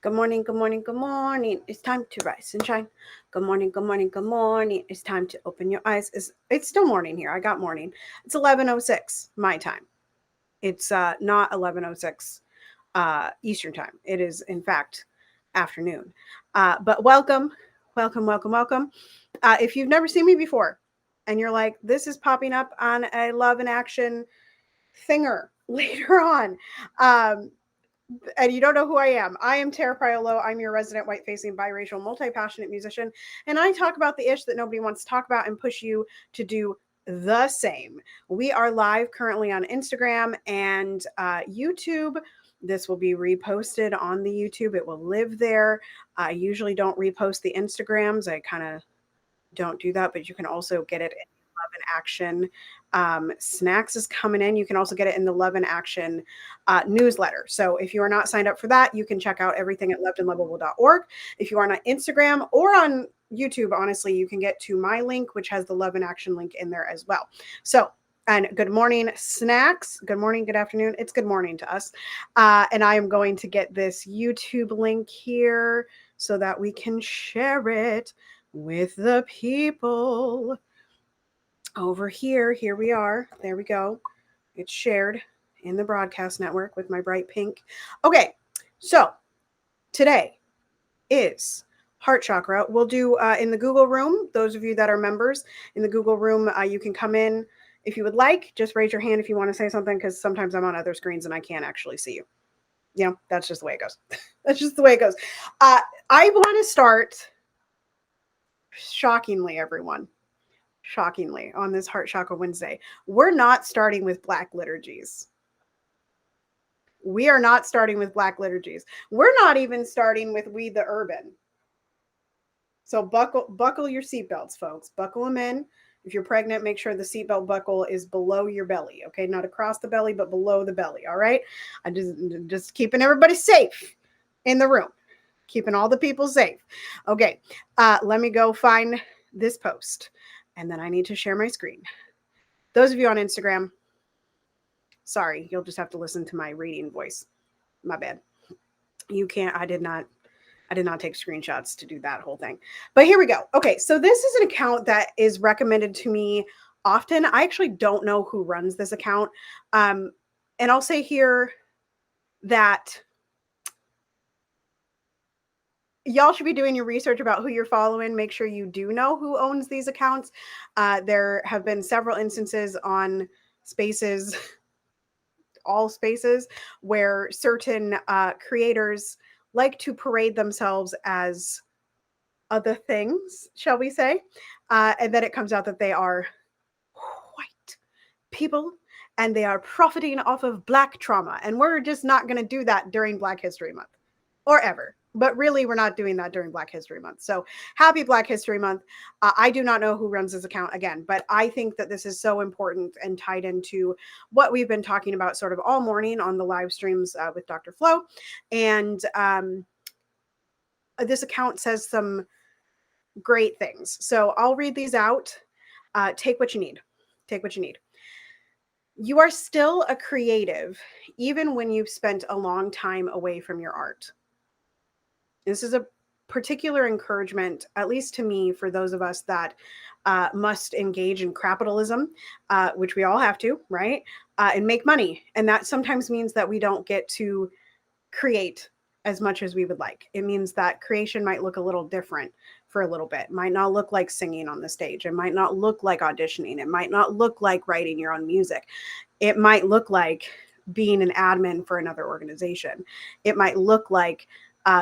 Good morning, good morning, good morning. It's time to rise and shine. Good morning, good morning, good morning. It's time to open your eyes. It's still morning here. I got morning. It's 11:06 my time. It's not 11:06 Eastern time. It is in fact afternoon. But welcome. If you've never seen me before and you're like, this is popping up on a love and action thinger later on. Um, and you don't know who I am Tara Priolo. I'm your resident white facing biracial multi passionate musician, and I talk about the ish that nobody wants to talk about and push you to do the same. We are live currently on Instagram and YouTube. This will be reposted on the YouTube. It will live there. I usually don't repost the Instagrams. I kind of don't do that, but you can also get it in Love and Action. Snacks is coming in. You can also get it in the Love and Action newsletter. So if you are not signed up for that, you can check out everything at lovedandlovable.org. If you are on Instagram or on YouTube, honestly, you can get to my link, which has the Love and Action link in there as well. So, and good morning, snacks. Good morning, good afternoon. It's good morning to us. And I am going to get this YouTube link here so that we can share it with the people over here. Here we are. There we go. It's shared in the broadcast network with my bright pink. Okay, so today is heart chakra. We'll do in the Google room. Those of you that are members in the Google room, you can come in if you would like. Just raise your hand if you want to say something, because sometimes I'm on other screens and I can't actually see you. You know, that's just the way it goes. That's just the way it goes. I want to start shockingly, everyone. Shockingly, on this Heart Chakra Wednesday, we're not starting with Black liturgies. We are not starting with Black liturgies. We're not even starting with We the Urban. So buckle your seatbelts, folks. Buckle them in. If you're pregnant, make sure the seatbelt buckle is below your belly. Okay, not across the belly, but below the belly. All right. I just keeping everybody safe in the room, keeping all the people safe. Okay, let me go find this post, and then I need to share my screen. Those of you on Instagram, sorry, you'll just have to listen to my reading voice. My bad. You can't. I did not take screenshots to do that whole thing. But here we go. Okay, so this is an account that is recommended to me often. I actually don't know who runs this account. And I'll say here that y'all should be doing your research about who you're following. Make sure you do know who owns these accounts. There have been several instances on Spaces, all Spaces, where certain creators like to parade themselves as other things, shall we say, and then it comes out that they are white people and they are profiting off of Black trauma. And we're just not going to do that during Black History Month or ever. But really, we're not doing that during Black History Month. So happy Black History Month. I do not know who runs this account again, but I think that this is so important and tied into what we've been talking about sort of all morning on the live streams with Dr. Flo. And this account says some great things. So I'll read these out. Take what you need. Take what you need. You are still a creative, even when you've spent a long time away from your art. This is a particular encouragement, at least to me, for those of us that must engage in capitalism, which we all have to, right? And make money. And that sometimes means that we don't get to create as much as we would like. It means that creation might look a little different for a little bit. It might not look like singing on the stage. It might not look like auditioning. It might not look like writing your own music. It might look like being an admin for another organization. It might look like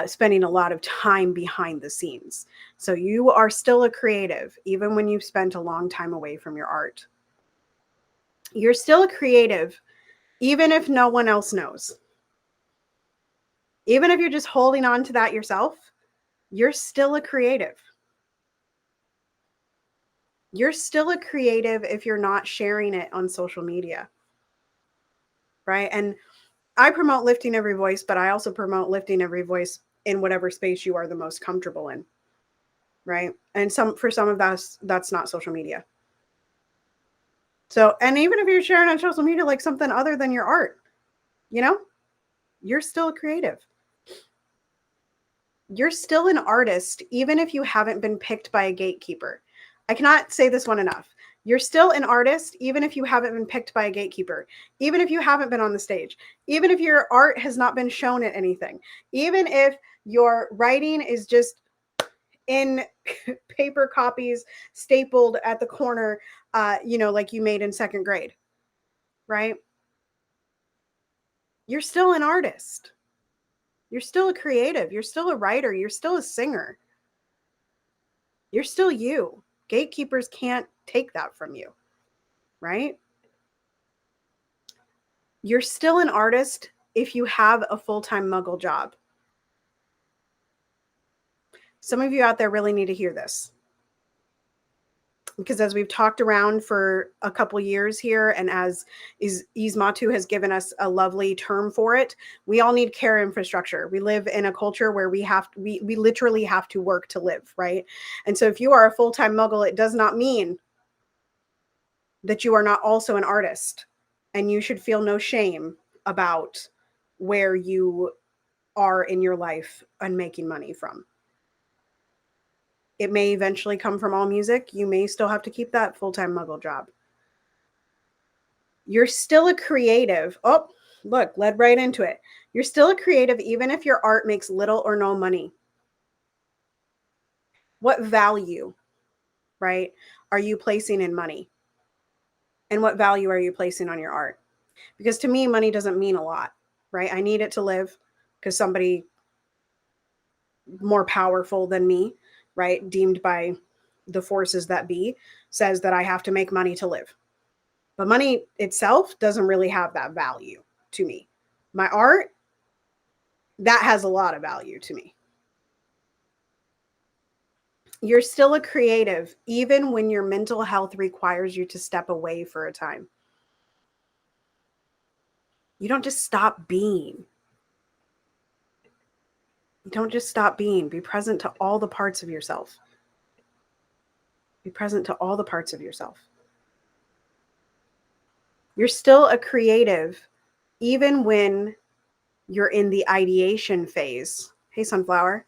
spending a lot of time behind the scenes. So you are still a creative, even when you've spent a long time away from your art. You're still a creative, even if no one else knows. Even if you're just holding on to that yourself, you're still a creative. You're still a creative if you're not sharing it on social media, right? And I promote lifting every voice, but I also promote lifting every voice in whatever space you are the most comfortable in, right? And for some of that's not social media. So, and even if you're sharing on social media like something other than your art, you know, you're still a creative. You're still an artist, even if you haven't been picked by a gatekeeper. I cannot say this one enough. You're still an artist, even if you haven't been picked by a gatekeeper, even if you haven't been on the stage, even if your art has not been shown at anything, even if your writing is just in paper copies stapled at the corner, like you made in second grade, right? You're still an artist. You're still a creative. You're still a writer. You're still a singer. You're still you. Gatekeepers can't take that from you, right? You're still an artist if you have a full-time muggle job. Some of you out there really need to hear this. Because as we've talked around for a couple years here, and as Ismatu has given us a lovely term for it, we all need care infrastructure. We live in a culture where we literally have to work to live, right? And so if you are a full-time muggle, it does not mean that you are not also an artist, and you should feel no shame about where you are in your life and making money from. It may eventually come from all music. You may still have to keep that full-time muggle job. You're still a creative. Oh, look, led right into it. You're still a creative even if your art makes little or no money. What value, right, are you placing in money? And what value are you placing on your art? Because to me, money doesn't mean a lot, right? I need it to live because somebody more powerful than me, right, deemed by the forces that be, says that I have to make money to live. But money itself doesn't really have that value to me. My art, that has a lot of value to me. You're still a creative, even when your mental health requires you to step away for a time. You don't just stop being. You don't just stop being. Be present to all the parts of yourself. Be present to all the parts of yourself. You're still a creative, even when you're in the ideation phase. Hey, sunflower.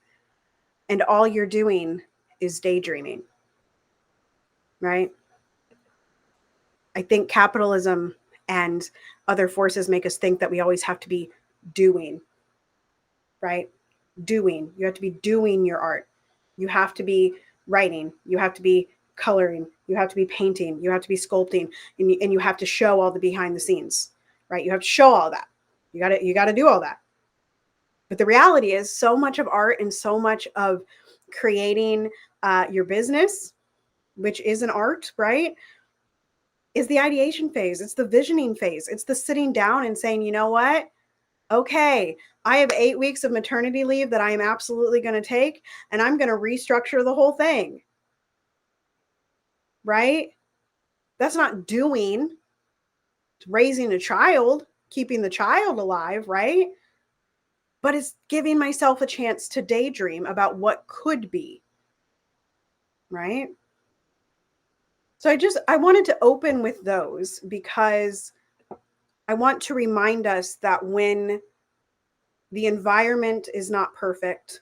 And all you're doing is daydreaming, right? I think capitalism and other forces make us think that we always have to be doing, right? Doing. You have to be doing your art. You have to be writing. You have to be coloring. You have to be painting. You have to be sculpting, and you have to show all the behind the scenes, right? You have to show all that. You got to do all that. But the reality is, so much of art and so much of creating your business, which is an art, right, is the ideation phase. It's the visioning phase. It's the sitting down and saying, you know what? Okay, I have 8 weeks of maternity leave that I am absolutely going to take, and I'm going to restructure the whole thing. Right? That's not doing. It's raising a child, keeping the child alive, right? But it's giving myself a chance to daydream about what could be. Right? So I wanted to open with those because I want to remind us that when the environment is not perfect,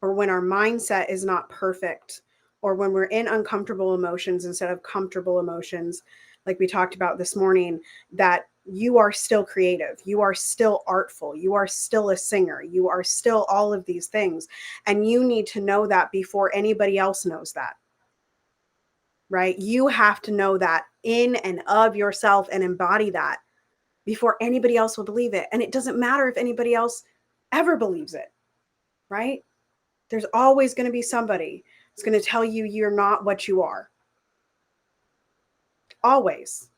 or when our mindset is not perfect, or when we're in uncomfortable emotions instead of comfortable emotions, like we talked about this morning, that you are still creative, you are still artful, you are still a singer, you are still all of these things. And you need to know that before anybody else knows that. Right? You have to know that in and of yourself and embody that before anybody else will believe it. And it doesn't matter if anybody else ever believes it, right? There's always going to be somebody that's going to tell you you're not what you are. Always.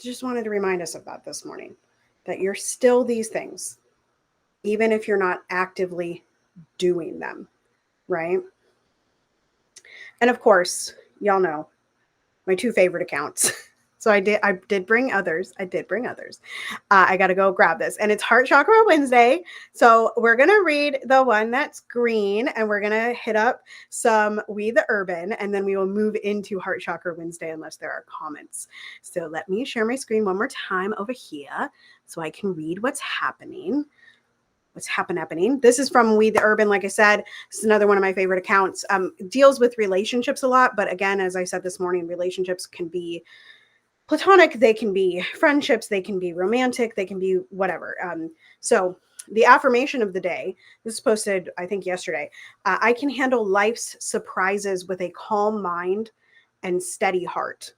Just wanted to remind us of that this morning, that you're still these things, even if you're not actively doing them, right? And of course, y'all know my two favorite accounts. So I did bring others. I got to go grab this. And it's Heart Chakra Wednesday. So we're going to read the one that's green, and we're going to hit up some We the Urban, and then we will move into Heart Chakra Wednesday unless there are comments. So let me share my screen one more time over here so I can read what's happening. what's happening. This is from We the Urban. Like I said, this is another one of my favorite accounts. Deals with relationships a lot. But again, as I said this morning, relationships can be platonic, they can be friendships, they can be romantic, they can be whatever. So the affirmation of the day, this was posted, I think, yesterday. I can handle life's surprises with a calm mind and steady heart.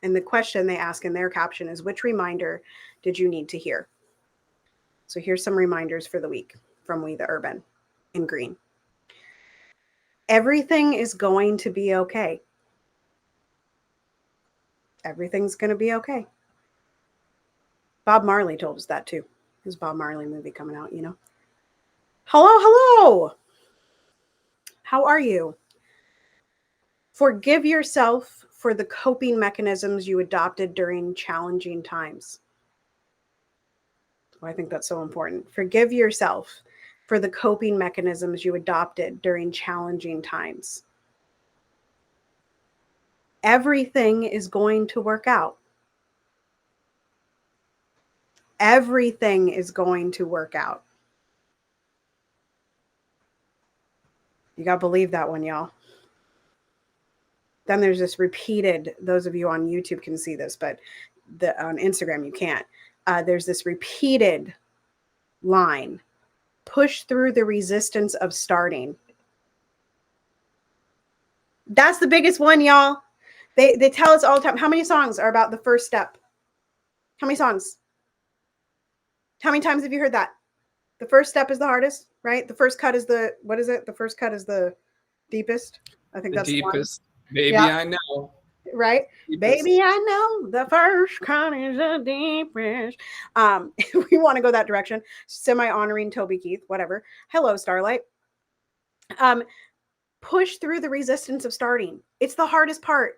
And the question they ask in their caption is, which reminder did you need to hear? So here's some reminders for the week from We the Urban in green. Everything is going to be okay. Everything's going to be okay. Bob Marley told us that too. There's a Bob Marley movie coming out, you know. Hello. How are you? Forgive yourself for the coping mechanisms you adopted during challenging times. Well, I think that's so important. Forgive yourself for the coping mechanisms you adopted during challenging times. Everything is going to work out. Everything is going to work out. You got to believe that one, y'all. Then there's this repeated, those of you on YouTube can see this, but on Instagram you can't. There's this repeated line, push through the resistance of starting. That's the biggest one, y'all. They tell us all the time. How many songs are about the first step? How many songs? How many times have you heard that? The first step is the hardest, right? The first cut is the, what is it? The first cut is the deepest. I think that's deepest. Baby, yeah. I know. Right? Deepest. Baby, I know the first cut is the deepest. We want to go that direction. Semi-honoring Toby Keith, whatever. Hello, Starlight. Push through the resistance of starting. It's the hardest part.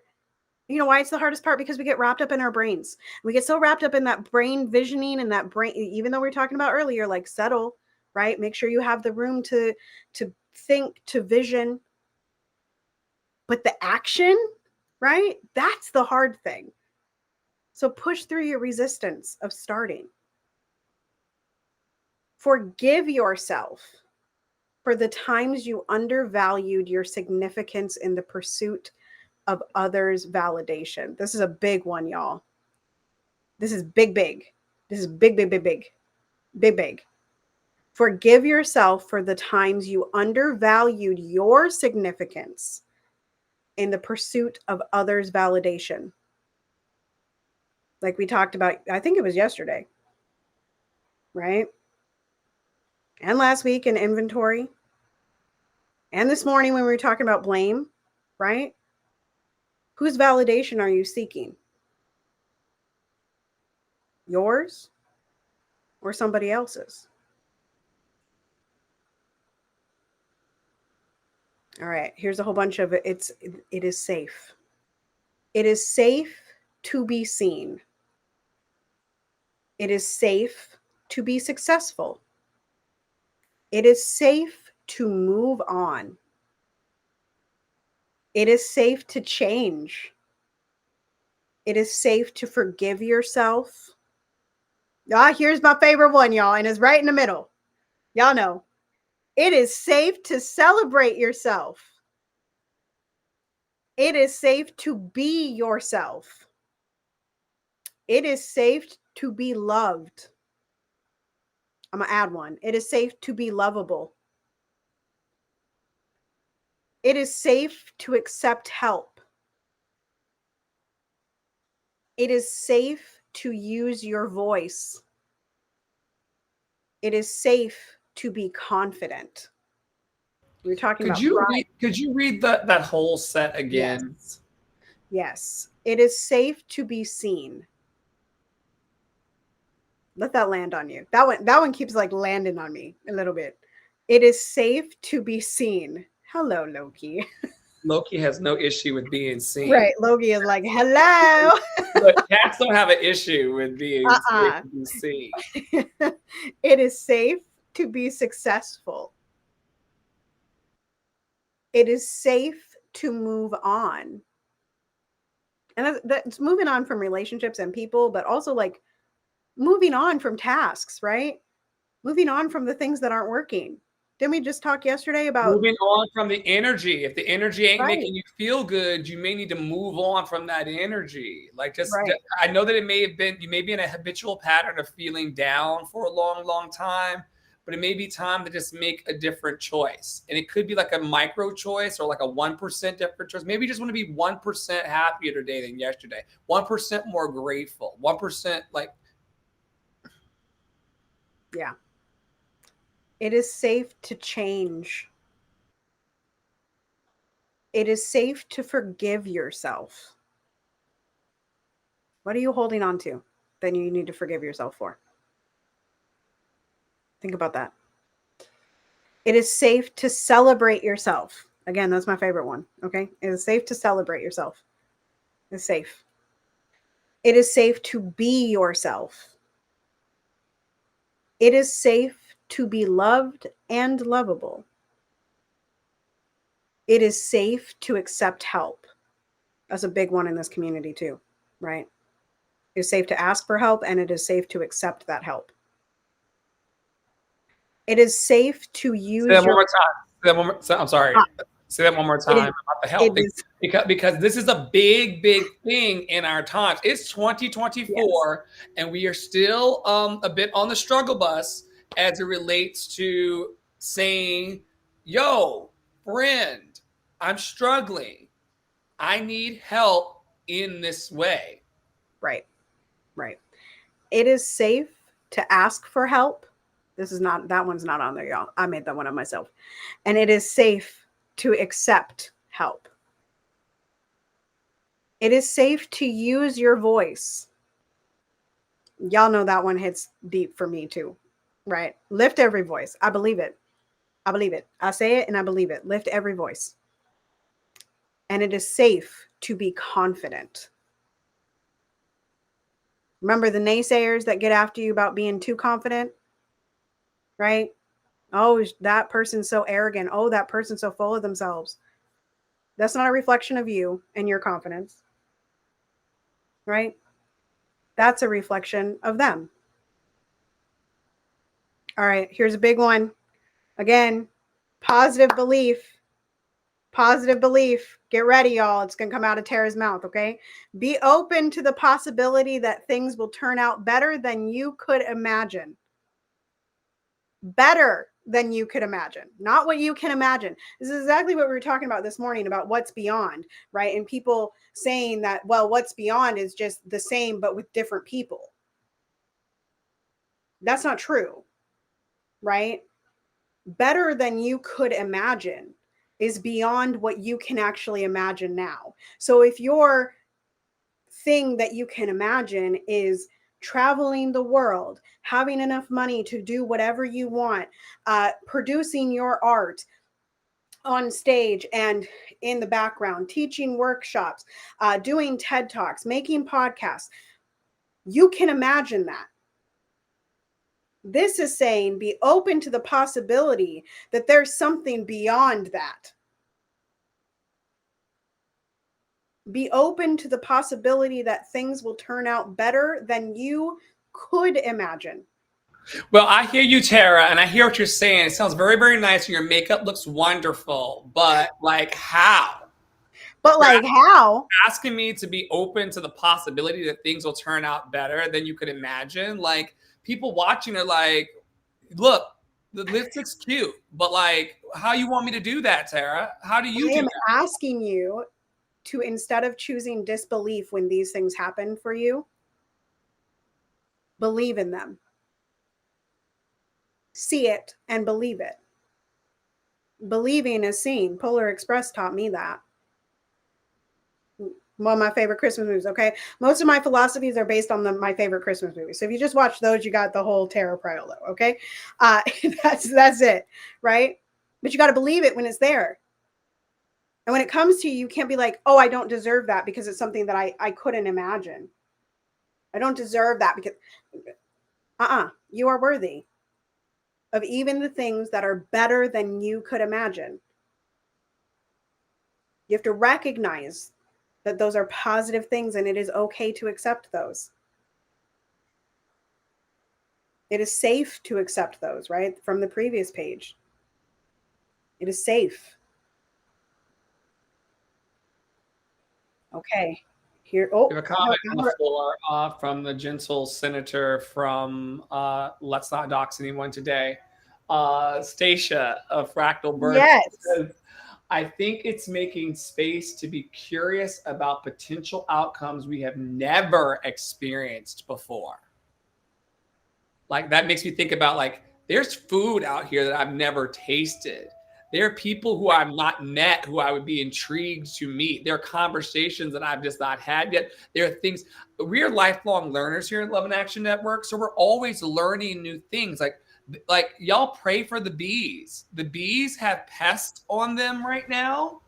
You know why it's the hardest part? Because we get wrapped up in our brains. We get so wrapped up in that brain visioning and that brain, even though we were talking about earlier, like settle, right? Make sure you have the room to think, to vision. But the action, right? That's the hard thing. So push through your resistance of starting. Forgive yourself for the times you undervalued your significance in the pursuit of others' validation. This is a big one, y'all. This is big. This is big. Forgive yourself for the times you undervalued your significance in the pursuit of others' validation. Like we talked about, I think it was yesterday, right? And last week in inventory. And this morning when we were talking about blame, right? Whose validation are you seeking? Yours or somebody else's? All right, here's a whole bunch of it. It is safe. It is safe to be seen. It is safe to be successful. It is safe to move on. It is safe to change. It is safe to forgive yourself. Here's my favorite one, y'all, and it's right in the middle. Y'all know. It is safe to celebrate yourself. It is safe to be yourself. It is safe to be loved. I'm going to add one. It is safe to be lovable. It is safe to accept help. It is safe to use your voice. It is safe to be confident. We were talking about pride. Could you read that whole set again? Yes. It is safe to be seen. Let that land on you. That one keeps like landing on me a little bit. It is safe to be seen. Hello, Loki. Loki has no issue with being seen. Right. Loki is like, hello. But cats don't have an issue with being seen. It is safe to be successful. It is safe to move on. And that's moving on from relationships and people, but also like moving on from tasks, right? Moving on from the things that aren't working. Didn't we just talk yesterday about moving on from the energy? If the energy ain't right, making you feel good, you may need to move on from that energy. Like right. I know that it may have been, you may be in a habitual pattern of feeling down for a long, long time, but it may be time to just make a different choice. And it could be like a micro choice or like a 1% different choice. Maybe you just want to be 1% happier today than yesterday, 1% more grateful, 1% like. Yeah. It is safe to change. It is safe to forgive yourself. What are you holding on to that you need to forgive yourself for? Think about that. It is safe to celebrate yourself. Again, that's my favorite one. Okay. It is safe to celebrate yourself. It's safe. It is safe to be yourself. It is safe to be loved and lovable. It is safe to accept help. That's a big one in this community, too, right? It's safe to ask for help, and it is safe to accept that help. It is safe to Say use that one your. more time. Say that one more, I'm sorry. Say that one more It time is. about the It health thing. is. Because this is a big, big thing in our times. It's Yes. 2024, and we are still a bit on the struggle bus as it relates to saying, yo, friend, I'm struggling. I need help in this way. Right. Right. It is safe to ask for help. This is not, that one's not on there, y'all. I made that one up myself. And it is safe to accept help. It is safe to use your voice. Y'all know that one hits deep for me too, right? Lift every voice. I believe it. I believe it. I say it and I believe it. Lift every voice. And it is safe to be confident. Remember the naysayers that get after you about being too confident, right? Oh, that person's so arrogant. Oh, that person's so full of themselves. That's not a reflection of you and your confidence, right? That's a reflection of them. All right, here's a big one. Again, positive belief. Positive belief. Get ready, y'all. It's going to come out of Tara's mouth, okay? Be open to the possibility that things will turn out better than you could imagine. Better than you could imagine, not what you can imagine. This is exactly what we were talking about this morning about what's beyond, right? And people saying that, well, what's beyond is just the same, but with different people. That's not true, right? Better than you could imagine is beyond what you can actually imagine now. So if your thing that you can imagine is traveling the world, having enough money to do whatever you want, producing your art on stage and in the background, teaching workshops, doing TED Talks, making podcasts, you can imagine that. This is saying be open to the possibility that there's something beyond that. Be open to the possibility that things will turn out better than you could imagine. Well, I hear you, Tara, and I hear what you're saying. It sounds very, very nice, and your makeup looks wonderful. But like, how? But You're like how? asking me to be open to the possibility that things will turn out better than you could imagine. Like, people watching are like, look, the lipstick's cute, but like, how you want me to do that, Tara? How do you I do am that? asking you to, instead of choosing disbelief when these things happen for you, believe in them. See it and believe it. Believing is seeing. Polar Express taught me that. One of my favorite Christmas movies. Okay, most of my philosophies are based on my favorite Christmas movies. So if you just watch those, you got the whole Tara Priolo. Okay, that's it, right? But you got to believe it when it's there. And when it comes to you, you can't be like, oh, I don't deserve that because it's something that I couldn't imagine. I don't deserve that because you are worthy of even the things that are better than you could imagine. You have to recognize that those are positive things and it is okay to accept those. It is safe to accept those, right? From the previous page. It is safe. Okay. Here. Oh, we have a comment on the floor from the gentle senator from Let's Not Dox Anyone Today. Stacia of Fractal Birth says, I think it's making space to be curious about potential outcomes we have never experienced before. Like that makes me think about like, there's food out here that I've never tasted. There are people who I've not met who I would be intrigued to meet. There are conversations that I've just not had yet. There are things. We are lifelong learners here at Love and Action Network, so we're always learning new things. Like y'all pray for the bees. The bees have pests on them right now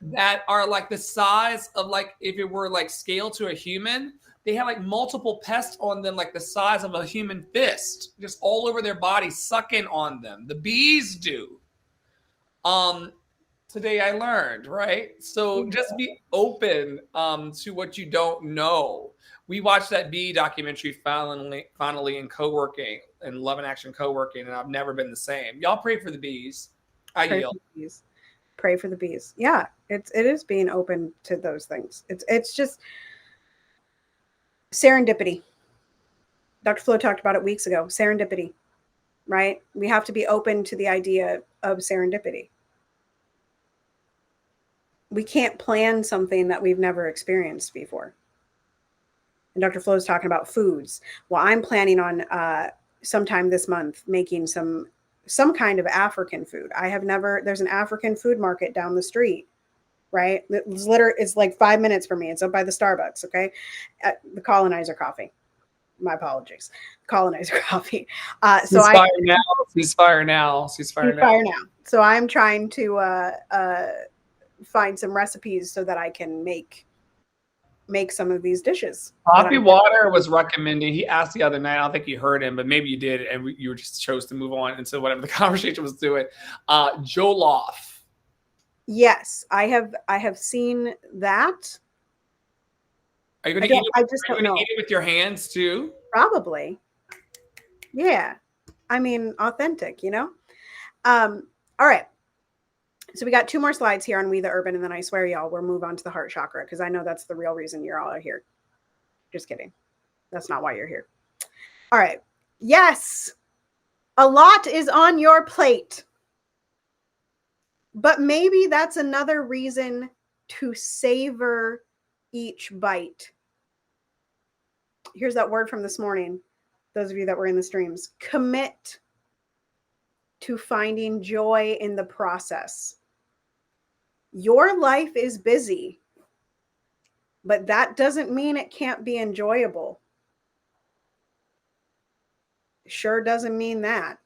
that are like the size of like if it were like scaled to a human. They have like multiple pests on them, like the size of a human fist, just all over their body, sucking on them. The bees do. Today I learned, right? So just be open to what you don't know. We watched that bee documentary finally in co-working and Love and Action co-working, and I've never been the same. Y'all pray for the bees. I yield. Pray for the bees. Yeah, it is being open to those things. It's just serendipity. Dr. Flo talked about it weeks ago. Serendipity, right? We have to be open to the idea of serendipity. We can't plan something that we've never experienced before. And Dr. Flo is talking about foods. Well, I'm planning on sometime this month making some kind of African food. There's an African food market down the street, right? It's like 5 minutes from me. It's up by the Starbucks, okay? The Colonizer Coffee. My apologies. Colonizer Coffee. Ceasefire now. So I'm trying to find some recipes so that I can make some of these dishes. Poppy Water was recommending. He asked the other night. I don't think you heard him, but maybe you did, and you just chose to move on into whatever the conversation was doing. Jollof. Yes, I have seen that. Are you going to eat it with your hands too? Probably. Yeah. I mean, authentic, you know? All right. So we got 2 more slides here on We the Urban, and then I swear y'all, we'll move on to the heart chakra because I know that's the real reason you're all here. Just kidding. That's not why you're here. All right. Yes. A lot is on your plate. But maybe that's another reason to savor each bite. Here's that word from this morning. Those of you that were in the streams, commit to finding joy in the process. Your life is busy, but that doesn't mean it can't be enjoyable. Sure doesn't mean that.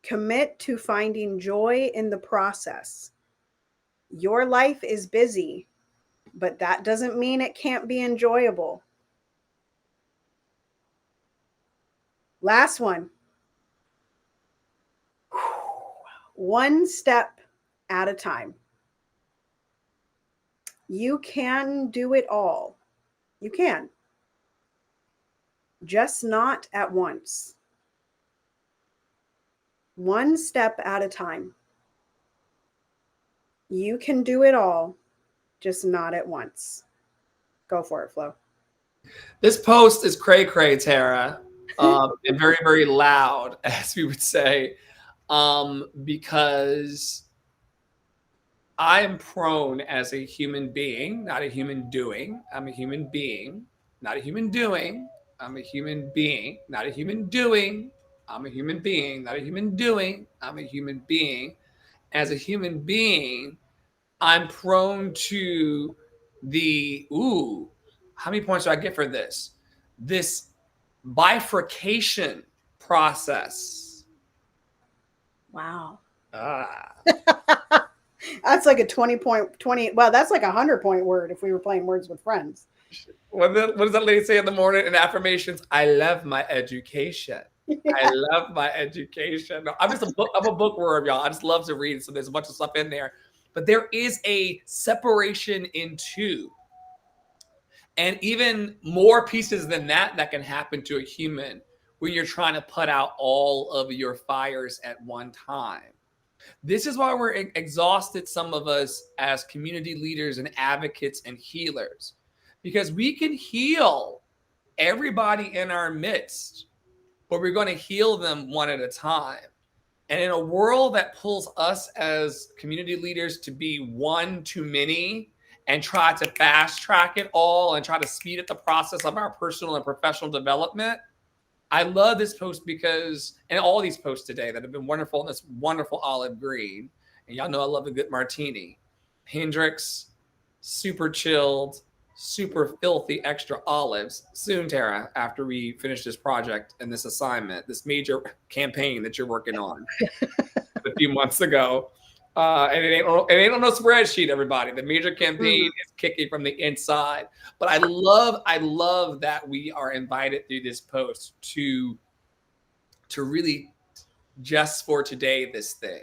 Commit to finding joy in the process. Your life is busy, but that doesn't mean it can't be enjoyable. Last one. One step at a time. You can do it all. You can. Just not at once. One step at a time. You can do it all, just not at once. Go for it, Flo. This post is cray-cray, Tara, and very, very loud, as we would say, because I am prone as a human being, not a human doing. I'm a human being, not a human doing. I'm a human being, not a human doing. I'm a human being, not a human doing. I'm a human being. As a human being, I'm prone to how many points do I get for this? This bifurcation process. Wow. That's like a 20. Well, that's like a 100-point word if we were playing Words with Friends. What does that lady say in the morning in affirmations? I love my education. Yeah. I love my education. No, I'm a bookworm, y'all. I just love to read. So there's a bunch of stuff in there. But there is a separation in two. And even more pieces than that can happen to a human, when you're trying to put out all of your fires at one time. This is why we're exhausted, some of us, as community leaders and advocates and healers, because we can heal everybody in our midst, but we're going to heal them one at a time. And in a world that pulls us as community leaders to be one too many and try to fast track it all and try to speed up the process of our personal and professional development, I love this post because, and all these posts today that have been wonderful in this wonderful olive green, and y'all know I love a good martini. Hendrix, super chilled, super filthy extra olives. Soon, Tara, after we finish this project and this assignment, this major campaign that you're working on a few months ago. And it ain't on no spreadsheet, everybody. The major campaign is kicking from the inside. But I love that we are invited through this post to really, just for today, this thing.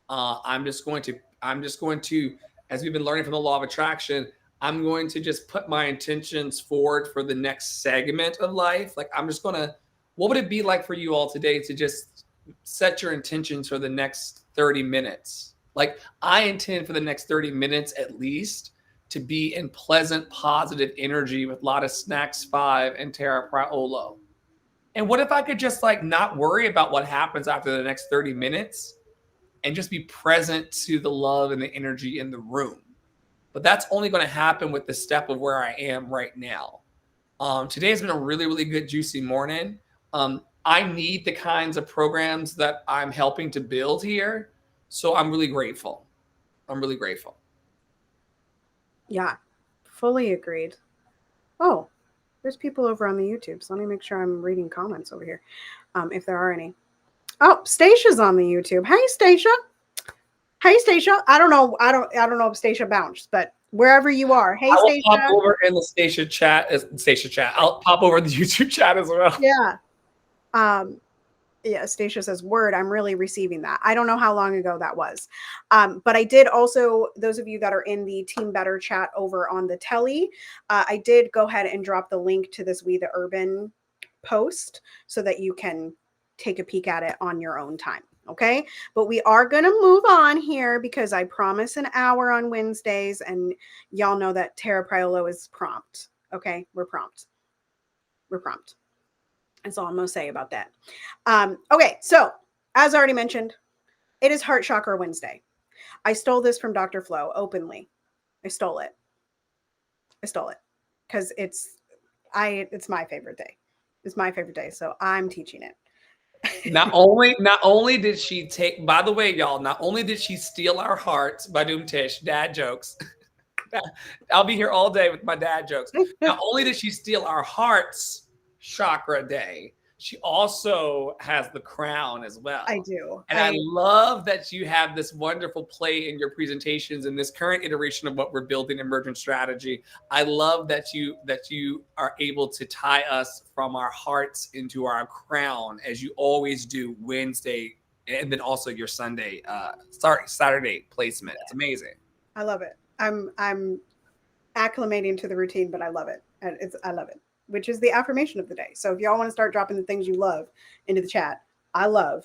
I'm just going to, as we've been learning from the law of attraction, I'm going to just put my intentions forward for the next segment of life. Like, I'm just gonna, what would it be like for you all today to just set your intentions for the next 30 minutes? Like, I intend for the next 30 minutes at least to be in pleasant, positive energy with a lot of Snacks 5 and Terra Praolo. And what if I could just like not worry about what happens after the next 30 minutes and just be present to the love and the energy in the room? But that's only going to happen with the step of where I am right now. Today has been a really, really good, juicy morning. I need the kinds of programs that I'm helping to build here. So I'm really grateful. I'm really grateful. Yeah, fully agreed. Oh, there's people over on the YouTube. So let me make sure I'm reading comments over here, if there are any. Oh, Stacia's on the YouTube. Hey, Stacia. Hey, Stacia. I don't know if Stacia bounced, but wherever you are. Hey, I'll Stacia. pop over in the Stacia chat. I'll pop over in the YouTube chat as well. Yeah. Yeah, Stacia says, word, I'm really receiving that. I don't know how long ago that was. But I did also, those of you that are in the Team Better chat over on the telly, I did go ahead and drop the link to this We the Urban post so that you can take a peek at it on your own time. Okay. But we are going to move on here because I promise an hour on Wednesdays, and y'all know that Terra Priolo is prompt. Okay. We're prompt. That's all I'm going to say about that. Okay, so as already mentioned, it is Heart Chakra Wednesday. I stole this from Dr. Flo openly. I stole it because it's my favorite day. It's my favorite day, so I'm teaching it. Not only did she take, by the way, y'all, not only did she steal our hearts by Doom Tish, dad jokes. I'll be here all day with my dad jokes. Not only did she steal our hearts chakra day, she also has the crown as well. I do. And I love that you have this wonderful play in your presentations in this current iteration of what we're building, Emergent Strategy. I love that you are able to tie us from our hearts into our crown, as you always do Wednesday, and then also your Saturday placement. It's amazing. I love it. I'm acclimating to the routine, but I love it. And I love it, which is the affirmation of the day. So if y'all want to start dropping the things you love into the chat, I love,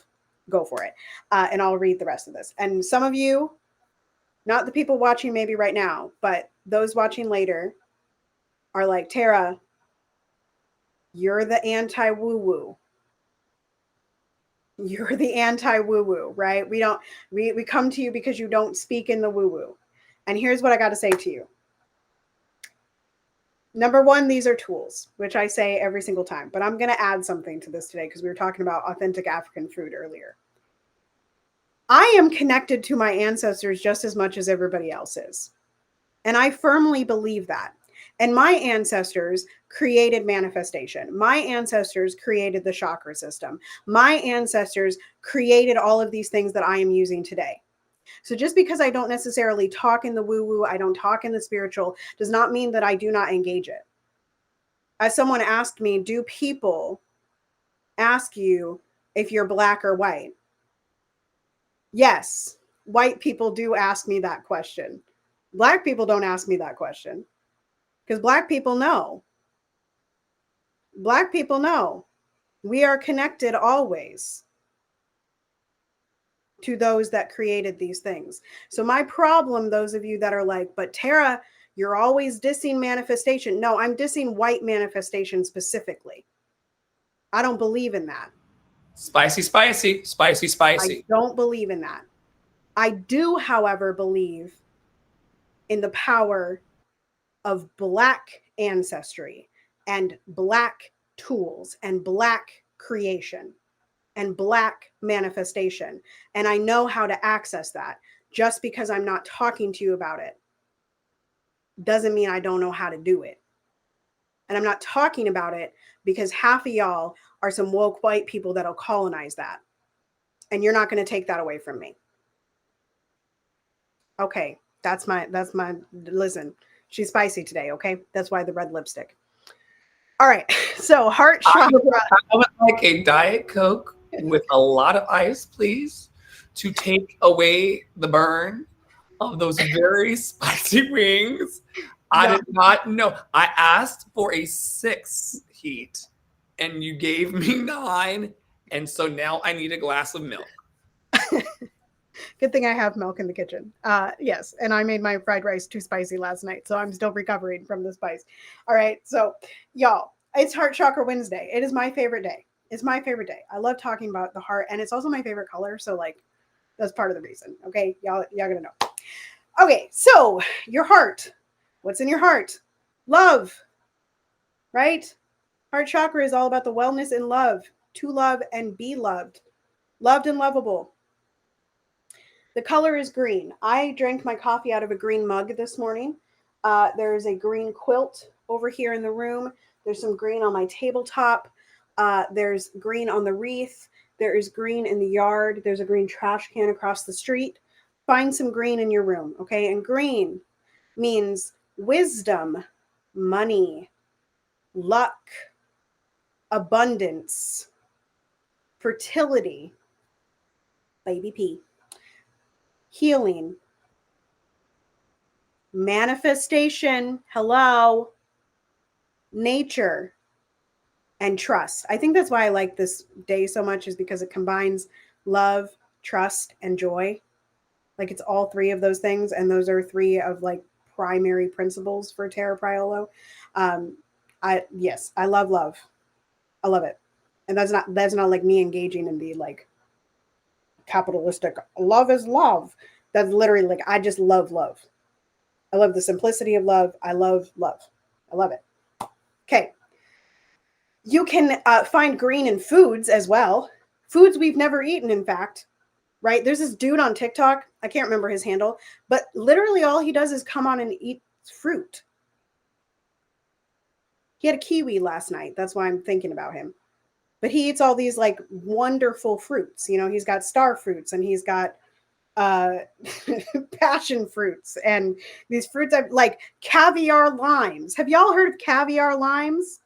go for it. And I'll read the rest of this. And some of you, not the people watching maybe right now, but those watching later are like, Tara, you're the anti-woo-woo. You're the anti-woo-woo, right? We come to you because you don't speak in the woo-woo. And here's what I got to say to you. Number one, these are tools, which I say every single time, but I'm going to add something to this today because we were talking about authentic African food earlier. I am connected to my ancestors just as much as everybody else is. And I firmly believe that. And my ancestors created manifestation. My ancestors created the chakra system. My ancestors created all of these things that I am using today. So just because I don't necessarily talk in the woo-woo, I don't talk in the spiritual, does not mean that I do not engage it. As someone asked me, do people ask you if you're black or white? Yes, white people do ask me that question. Black people don't ask me that question because black people know. Black people know. We are connected always to those that created these things. So my problem, those of you that are like, but Tara, you're always dissing manifestation. No, I'm dissing white manifestation specifically. I don't believe in that. Spicy, spicy, spicy, spicy. I don't believe in that. I do, however, believe in the power of Black ancestry and Black tools and Black creation and Black manifestation. And I know how to access that. Just because I'm not talking to you about it doesn't mean I don't know how to do it. And I'm not talking about it because half of y'all are some woke white people that'll colonize that. And you're not going to take that away from me. Okay, that's my listen. She's spicy today, okay? That's why the red lipstick. All right. So, heart chakra. I would like a Diet Coke with a lot of ice, please, to take away the burn of those very spicy wings. I did not know. I asked for a 6 heat and you gave me 9. And so now I need a glass of milk. Good thing I have milk in the kitchen. Yes. And I made my fried rice too spicy last night. So I'm still recovering from the spice. All right. So, y'all, it's Heart Chakra Wednesday. It is my favorite day. It's my favorite day. I love talking about the heart. And it's also my favorite color. So, like, that's part of the reason. Okay. Y'all gonna know. Okay. So, your heart. What's in your heart? Love. Right? Heart chakra is all about the wellness and love. To love and be loved. Loved and lovable. The color is green. I drank my coffee out of a green mug this morning. There's a green quilt over here in the room. There's some green on my tabletop. There's green on the wreath. There is green in the yard. There's a green trash can across the street. Find some green in your room, okay? And green means wisdom, money, luck, abundance, fertility, baby P, healing, manifestation, hello, nature, and trust. I think that's why I like this day so much, is because it combines love, trust, and joy. Like, it's all 3 of those things, and those are 3 of like primary principles for Tara Priolo. I love love. I love it. And that's not like me engaging in the like capitalistic love is love. That's literally like, I just love love. I love the simplicity of love. I love love. I love it. Okay. You can find green in foods as well. Foods we've never eaten, in fact, right? There's this dude on TikTok. I can't remember his handle, but literally all he does is come on and eat fruit. He had a kiwi last night. That's why I'm thinking about him. But he eats all these like wonderful fruits. You know, he's got star fruits and he's got passion fruits and these fruits like caviar limes. Have y'all heard of caviar limes?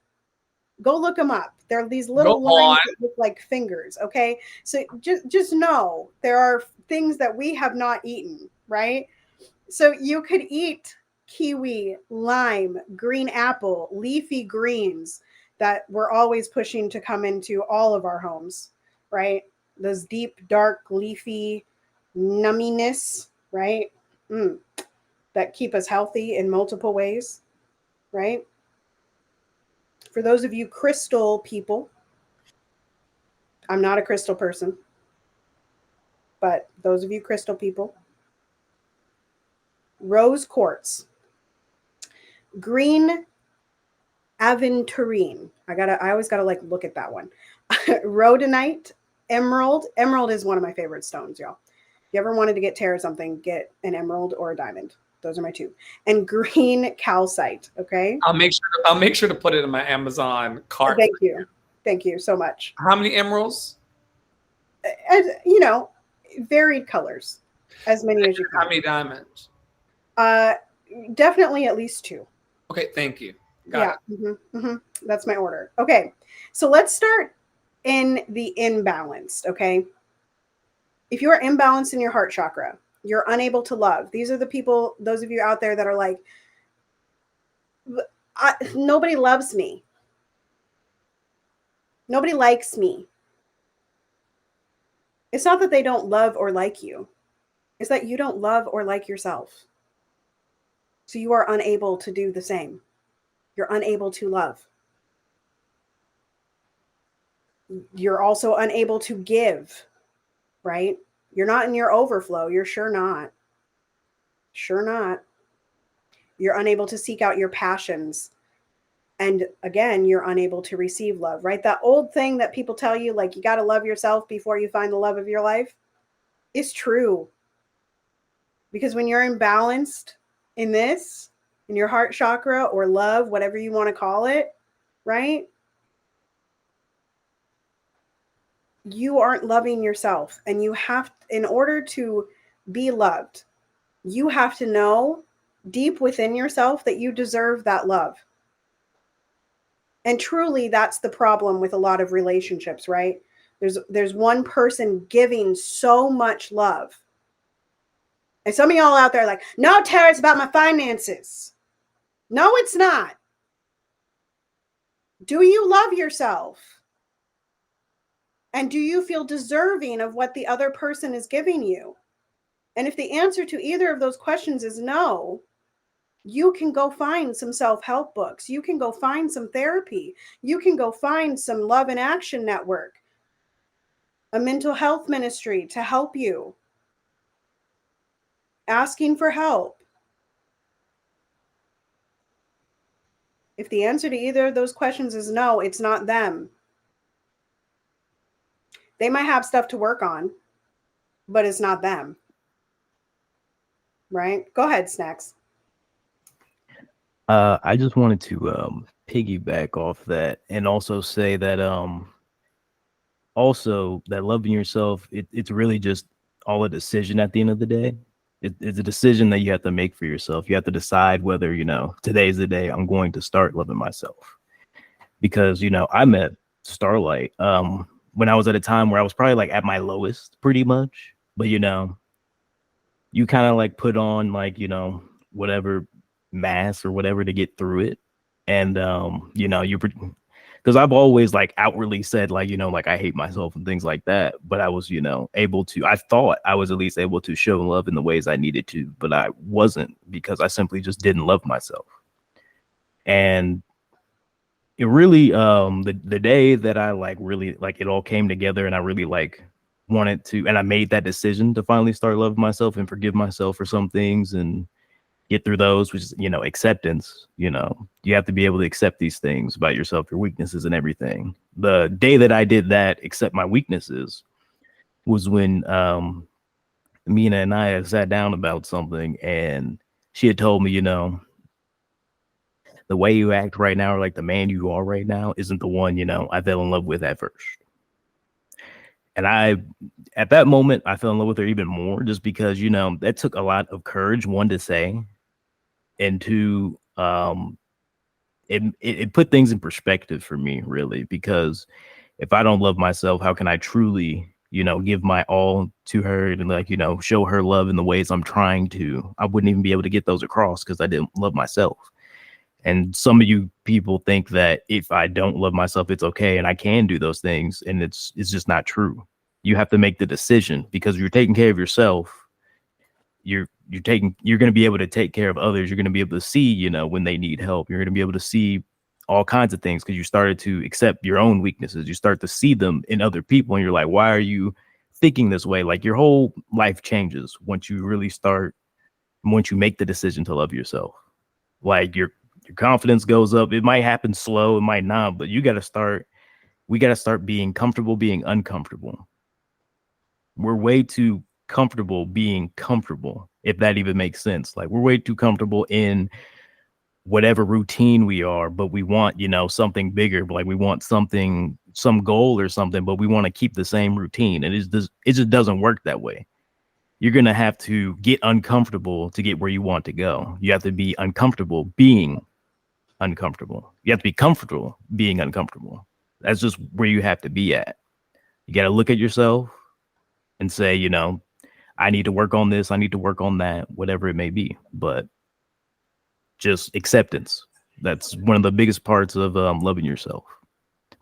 Go look them up. They're these little limes that look like fingers. Okay, so just know there are things that we have not eaten, right? So you could eat kiwi, lime, green apple, leafy greens that we're always pushing to come into all of our homes, right? Those deep, dark, leafy numminess, right? That keep us healthy in multiple ways, right? For those of you crystal people, I'm not a crystal person, but those of you crystal people, rose quartz, green aventurine. I always gotta like look at that one. Rhodonite, emerald. Emerald is one of my favorite stones, y'all. If you ever wanted to get Tara something, get an emerald or a diamond. Those are my 2. And green calcite. Okay. I'll make sure to put it in my Amazon cart. Thank you. Thank you so much. How many emeralds? As you know, varied colors. As many as you can. How many diamonds? Definitely at least 2. Okay, thank you. Got it. That's my order. Okay, so let's start in the imbalanced. Okay, if you are imbalanced in your heart chakra, you're unable to love. These are the people, those of you out there that are like, nobody loves me. Nobody likes me. It's not that they don't love or like you. It's that you don't love or like yourself. So you are unable to do the same. You're unable to love. You're also unable to give, right? You're not in your overflow. You're sure not. Sure not. You're unable to seek out your passions. And again, you're unable to receive love, right? That old thing that people tell you, like, you got to love yourself before you find the love of your life, is true. Because when you're imbalanced in this, in your heart chakra or love, whatever you want to call it, right? You aren't loving yourself. And you have, in order to be loved, you have to know deep within yourself that you deserve that love. And truly, that's the problem with a lot of relationships, right? There's one person giving so much love. And some of y'all out there are like, no, Tara, it's about my finances. No, it's not. Do you love yourself? And do you feel deserving of what the other person is giving you? And if the answer to either of those questions is no, you can go find some self-help books. You can go find some therapy. You can go find some love and action network, a mental health ministry to help you. Asking for help. If the answer to either of those questions is no, it's not them. They might have stuff to work on, but it's not them. Right? Go ahead, Snacks. I just wanted to piggyback off that and also say that also that loving yourself, it's really just all a decision at the end of the day. It's a decision that you have to make for yourself. You have to decide whether, today's the day I'm going to start loving myself. Because, I met Starlight when I was at a time where I was probably like at my lowest pretty much. But, you kind of like put on like, whatever mask or whatever to get through it. And, because I've always like outwardly said like, like I hate myself and things like that. But I was, I thought I was at least able to show love in the ways I needed to, but I wasn't, because I simply just didn't love myself. And it really, the day that I like really like it all came together and I really like wanted to, and I made that decision to finally start loving myself and forgive myself for some things and get through those, which is, acceptance. You have to be able to accept these things about yourself, your weaknesses and everything. The day that I did that, accept my weaknesses, was when Mina and I had sat down about something, and she had told me, the way you act right now, or like the man you are right now, isn't the one, I fell in love with at first. And at that moment, I fell in love with her even more, just because, that took a lot of courage, one, to say, and two, it put things in perspective for me, really, because if I don't love myself, how can I truly, give my all to her and like, show her love in the ways I'm trying to? I wouldn't even be able to get those across because I didn't love myself. And some of you people think that if I don't love myself, it's okay and I can do those things, and it's just not true. You have to make the decision, because if you're taking care of yourself, you're going to be able to take care of others. You're going to be able to see, when they need help. You're going to be able to see all kinds of things because you started to accept your own weaknesses. You start to see them in other people, and you're like, why are you thinking this way? Like, your whole life changes once you make the decision to love yourself. Like, your confidence goes up. It might happen slow, it might not, but we got to start being comfortable being uncomfortable. We're way too comfortable being comfortable, if that even makes sense. Like, we're way too comfortable in whatever routine we are, but we want, something bigger. Like, we want something, some goal or something, but we want to keep the same routine. And it just doesn't work that way. You're going to have to get uncomfortable to get where you want to go. You have to be uncomfortable being uncomfortable. You have to be comfortable being uncomfortable. That's just where you have to be at. You got to look at yourself and say, I need to work on this, I need to work on that, whatever it may be. But just acceptance. That's one of the biggest parts of loving yourself.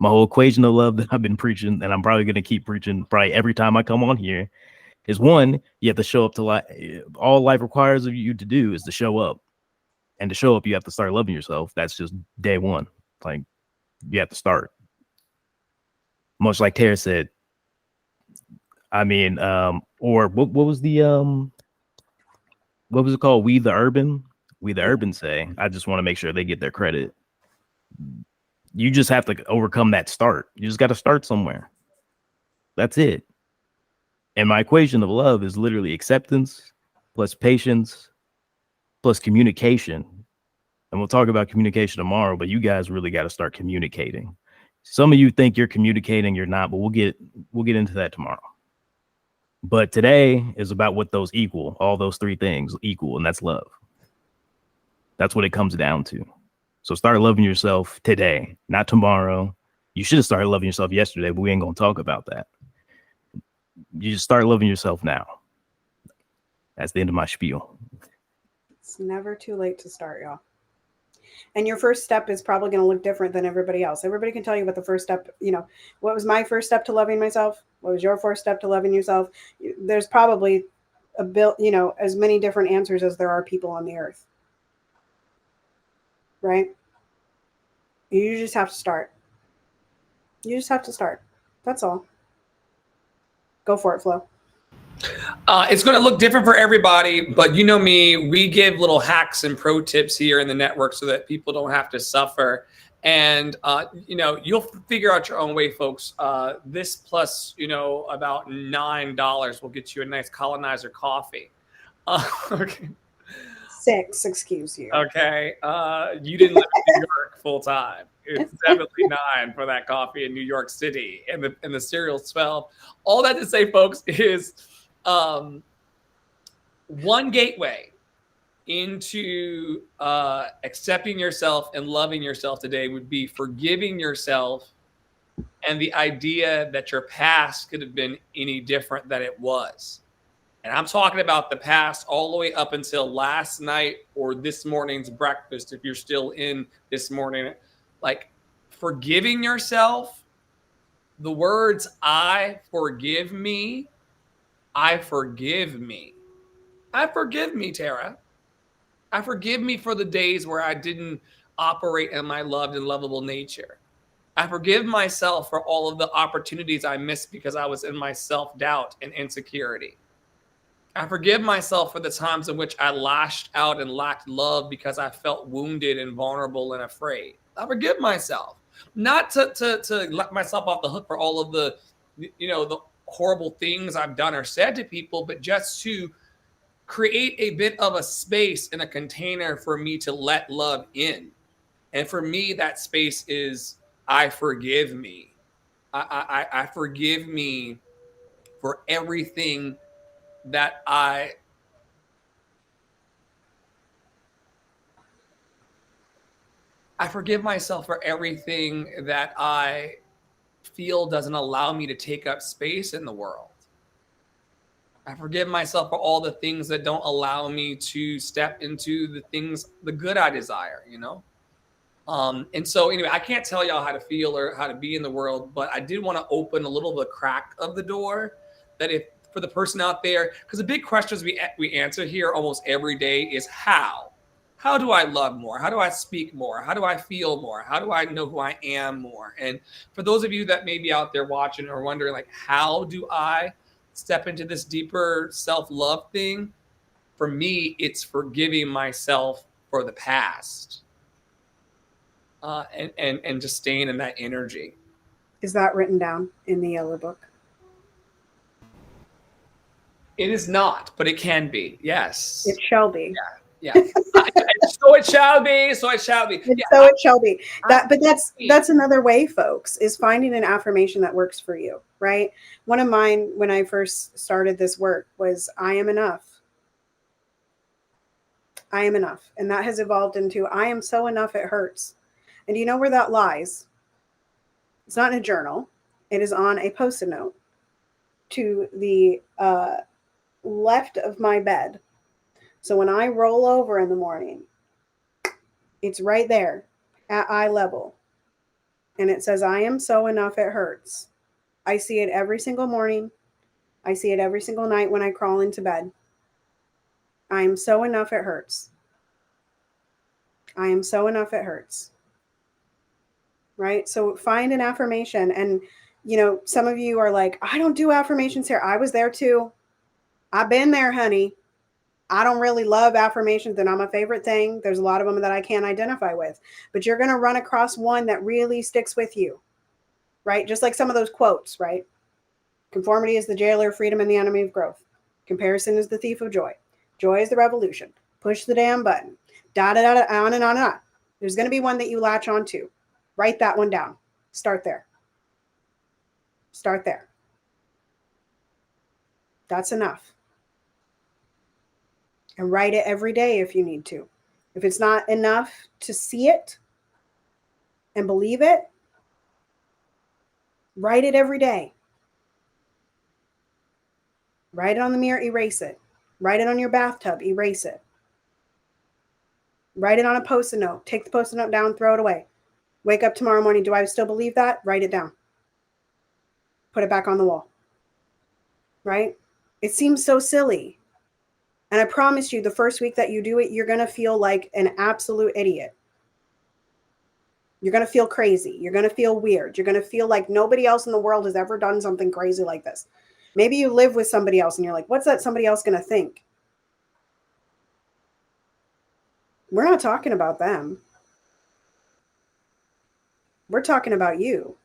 my whole equation of love that I've been preaching, and I'm probably going to keep preaching probably every time I come on here, is one, you have to show up to life. All life requires of you to do is to show up. And to show up, you have to start loving yourself. That's just day one. Like, you have to start. Much like Tara said. I mean, or what was the what was it called? We the Urban say, I just want to make sure they get their credit. You just have to overcome that start. You just got to start somewhere. That's it. And my equation of love is literally acceptance plus patience plus communication. And we'll talk about communication tomorrow, but you guys really got to start communicating. Some of you think you're communicating, you're not, but we'll get into that tomorrow. But today is about what those equal, all those three things equal, and that's love. That's what it comes down to. So start loving yourself today, not tomorrow. You should have started loving yourself yesterday, but we ain't going to talk about that. You just start loving yourself now. That's the end of my spiel. It's never too late to start, y'all. And your first step is probably going to look different than everybody else. Everybody can tell you what the first step, what was my first step to loving myself? What was your first step to loving yourself? There's probably as many different answers as there are people on the earth. Right? You just have to start. You just have to start. That's all. Go for it, Flo. It's going to look different for everybody, but you know me, we give little hacks and pro tips here in the network so that people don't have to suffer. And, you'll figure out your own way, folks. This plus, about $9 will get you a nice colonizer coffee. Okay. 6, excuse you. Okay. You didn't live in New York full time. It's definitely 9 for that coffee in New York City, and the cereal's 12. All that to say, folks, is one gateway into accepting yourself and loving yourself today would be forgiving yourself and the idea that your past could have been any different than it was. And I'm talking about the past all the way up until last night or this morning's breakfast, if you're still in this morning. Like, forgiving yourself, the words, I forgive me, I forgive me. I forgive me, Tara. I forgive me for the days where I didn't operate in my loved and lovable nature. I forgive myself for all of the opportunities I missed because I was in my self-doubt and insecurity. I forgive myself for the times in which I lashed out and lacked love because I felt wounded and vulnerable and afraid. I forgive myself. Not to let myself off the hook for all of the, the horrible things I've done or said to people, but just to create a bit of a space in a container for me to let love in. And for me, that space is, I forgive me. I forgive me for everything that I forgive myself for everything that I feel doesn't allow me to take up space in the world. I forgive myself for all the things that don't allow me to step into the good I desire, And so anyway, I can't tell y'all how to feel or how to be in the world, but I did want to open a little bit of crack of the door that if for the person out there, because the big questions we answer here almost every day is how? How do I love more? How do I speak more? How do I feel more? How do I know who I am more? And for those of you that may be out there watching or wondering, like, how do I step into this deeper self-love thing? For me, it's forgiving myself for the past and just staying in that energy. Is that written down in the yellow book? It is not, but it can be. Yes. It shall be. Yeah. So it shall be. So it shall be. So it shall be. But that's another way, folks, is finding an affirmation that works for you, right? One of mine when I first started this work was, I am enough. I am enough. And that has evolved into, I am so enough it hurts. And do you know where that lies? It's not in a journal. It is on a Post-it note to the left of my bed. So when I roll over in the morning, it's right there at eye level. And it says, I am so enough, it hurts. I see it every single morning. I see it every single night when I crawl into bed. I am so enough, it hurts. I am so enough, it hurts. Right? So find an affirmation. And, some of you are like, I don't do affirmations here. I was there too. I've been there, honey. I don't really love affirmations. They're not my favorite thing. There's a lot of them that I can't identify with. But you're going to run across one that really sticks with you. Right? Just like some of those quotes, right? Conformity is the jailer of freedom and the enemy of growth. Comparison is the thief of joy. Joy is the revolution. Push the damn button. Da da da, on and on and on. There's going to be one that you latch onto. Write that one down. Start there. Start there. That's enough. And write it every day if you need to. If it's not enough to see it and believe it, write it every day. Write it on the mirror, erase it. Write it on your bathtub, erase it. Write it on a post-it note. Take the post-it note down, throw it away. Wake up tomorrow morning. Do I still believe that? Write it down. Put it back on the wall. Right? It seems so silly. And I promise you, the first week that you do it, you're going to feel like an absolute idiot. You're going to feel crazy. You're going to feel weird. You're going to feel like nobody else in the world has ever done something crazy like this. Maybe you live with somebody else and you're like, what's that somebody else going to think? We're not talking about them. We're talking about you.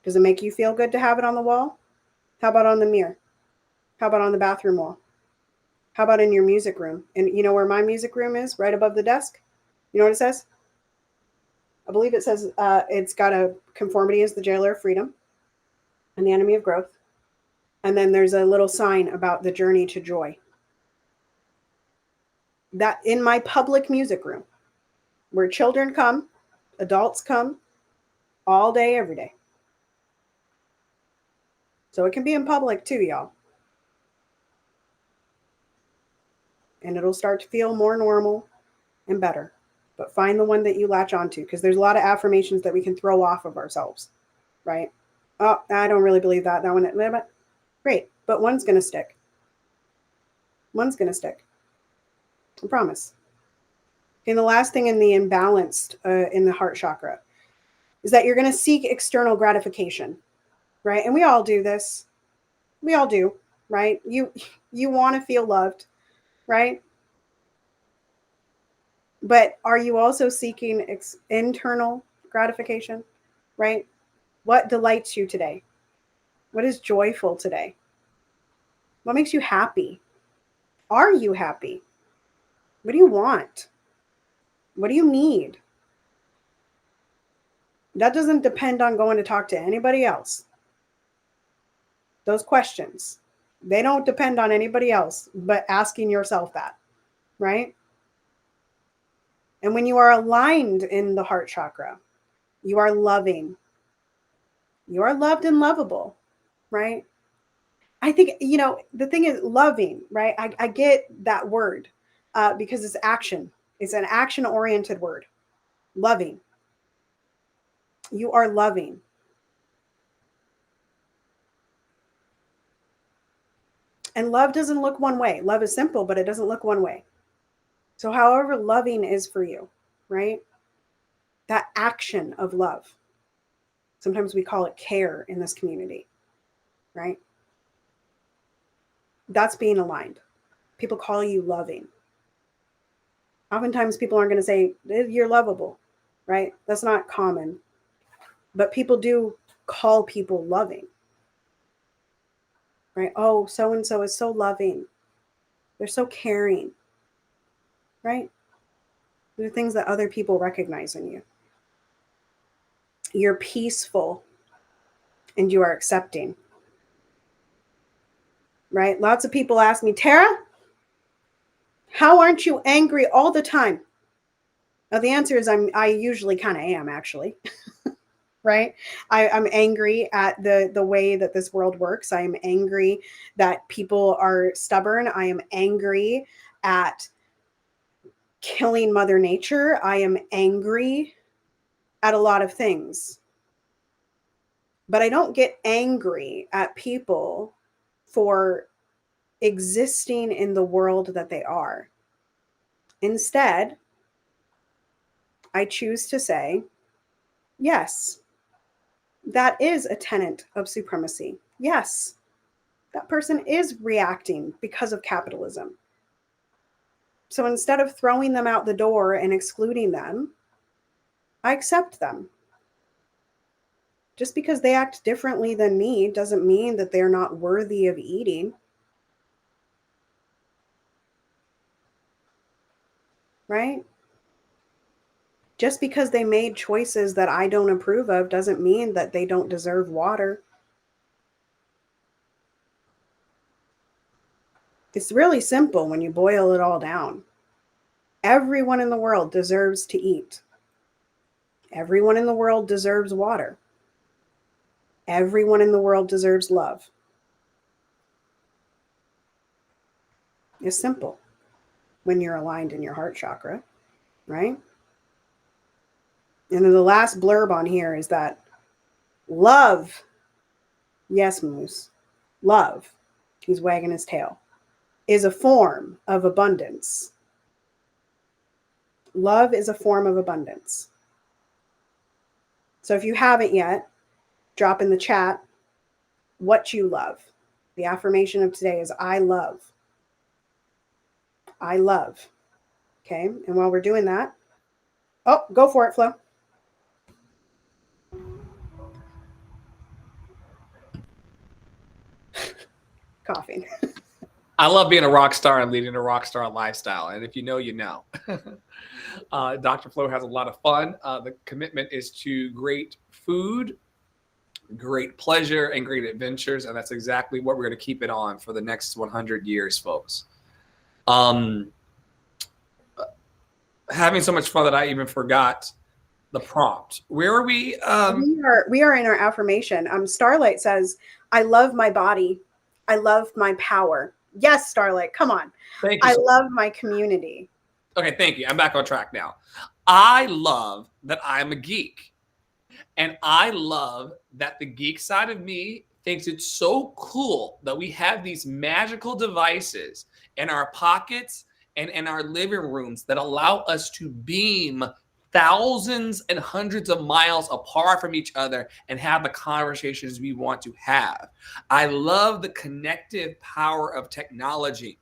Does it make you feel good to have it on the wall? How about on the mirror? How about on the bathroom wall? How about in your music room? And you know where my music room is? Right above the desk. You know what it says? I believe it says it's got a conformity is the jailer of freedom and the enemy of growth. And then there's a little sign about the journey to joy. That in my public music room, where children come, adults come, all day, every day. So it can be in public too, y'all. And it'll start to feel more normal and better. But find the one that you latch onto, because there's a lot of affirmations that we can throw off of ourselves, right? Oh, I don't really believe that. That one, great. But one's going to stick. One's going to stick. I promise. And the last thing in the imbalanced, in the heart chakra, is that you're going to seek external gratification, right? And we all do this. We all do, right? You want to feel loved, right? But are you also seeking internal gratification, right? What delights you today? What is joyful today? What makes you happy? Are you happy? What do you want? What do you need? That doesn't depend on going to talk to anybody else. Those questions, they don't depend on anybody else, but asking yourself that, right? And when you are aligned in the heart chakra, you are loving. You are loved and lovable, right? I think, the thing is loving, right? I get that word because it's action. It's an action-oriented word. Loving. You are loving. And love doesn't look one way. Love is simple, but it doesn't look one way. So however loving is for you, right? That action of love. Sometimes we call it care in this community, right? That's being aligned. People call you loving. Oftentimes people aren't going to say, you're lovable, right? That's not common. But people do call people loving, right? Oh, so-and-so is so loving. They're so caring, right? They're things that other people recognize in you. You're peaceful and you are accepting, right? Lots of people ask me, Tara, how aren't you angry all the time? Now, the answer is I usually kind of am, actually. Right? I'm angry at the way that this world works. I am angry that people are stubborn. I am angry at killing Mother Nature. I am angry at a lot of things. But I don't get angry at people for existing in the world that they are. Instead, I choose to say, yes, that is a tenet of supremacy. Yes, that person is reacting because of capitalism. So instead of throwing them out the door and excluding them, I accept them. Just because they act differently than me doesn't mean that they're not worthy of eating. Right? Just because they made choices that I don't approve of doesn't mean that they don't deserve water. It's really simple when you boil it all down. Everyone in the world deserves to eat. Everyone in the world deserves water. Everyone in the world deserves love. It's simple when you're aligned in your heart chakra, right? And then the last blurb on here is that love, yes, Moose, love, he's wagging his tail, is a form of abundance. Love is a form of abundance. So if you haven't yet, drop in the chat what you love. The affirmation of today is I love. I love. Okay. And while we're doing that, oh, go for it, Flo. Coughing. I love being a rock star and leading a rock star lifestyle. And if you know, you know. Dr. Flo has a lot of fun. The commitment is to great food, great pleasure, and great adventures. And that's exactly what we're going to keep it on for the next 100 years, folks. Having so much fun that I even forgot the prompt. Where are we? We are in our affirmation. Starlight says, I love my body. I love my power. Yes, Starlight, come on. Thank you. I love my community. Okay, thank you. I'm back on track now. I love that I'm a geek. And I love that the geek side of me thinks it's so cool that we have these magical devices in our pockets and in our living rooms that allow us to beam thousands and hundreds of miles apart from each other and have the conversations we want to have. I love the connective power of technology.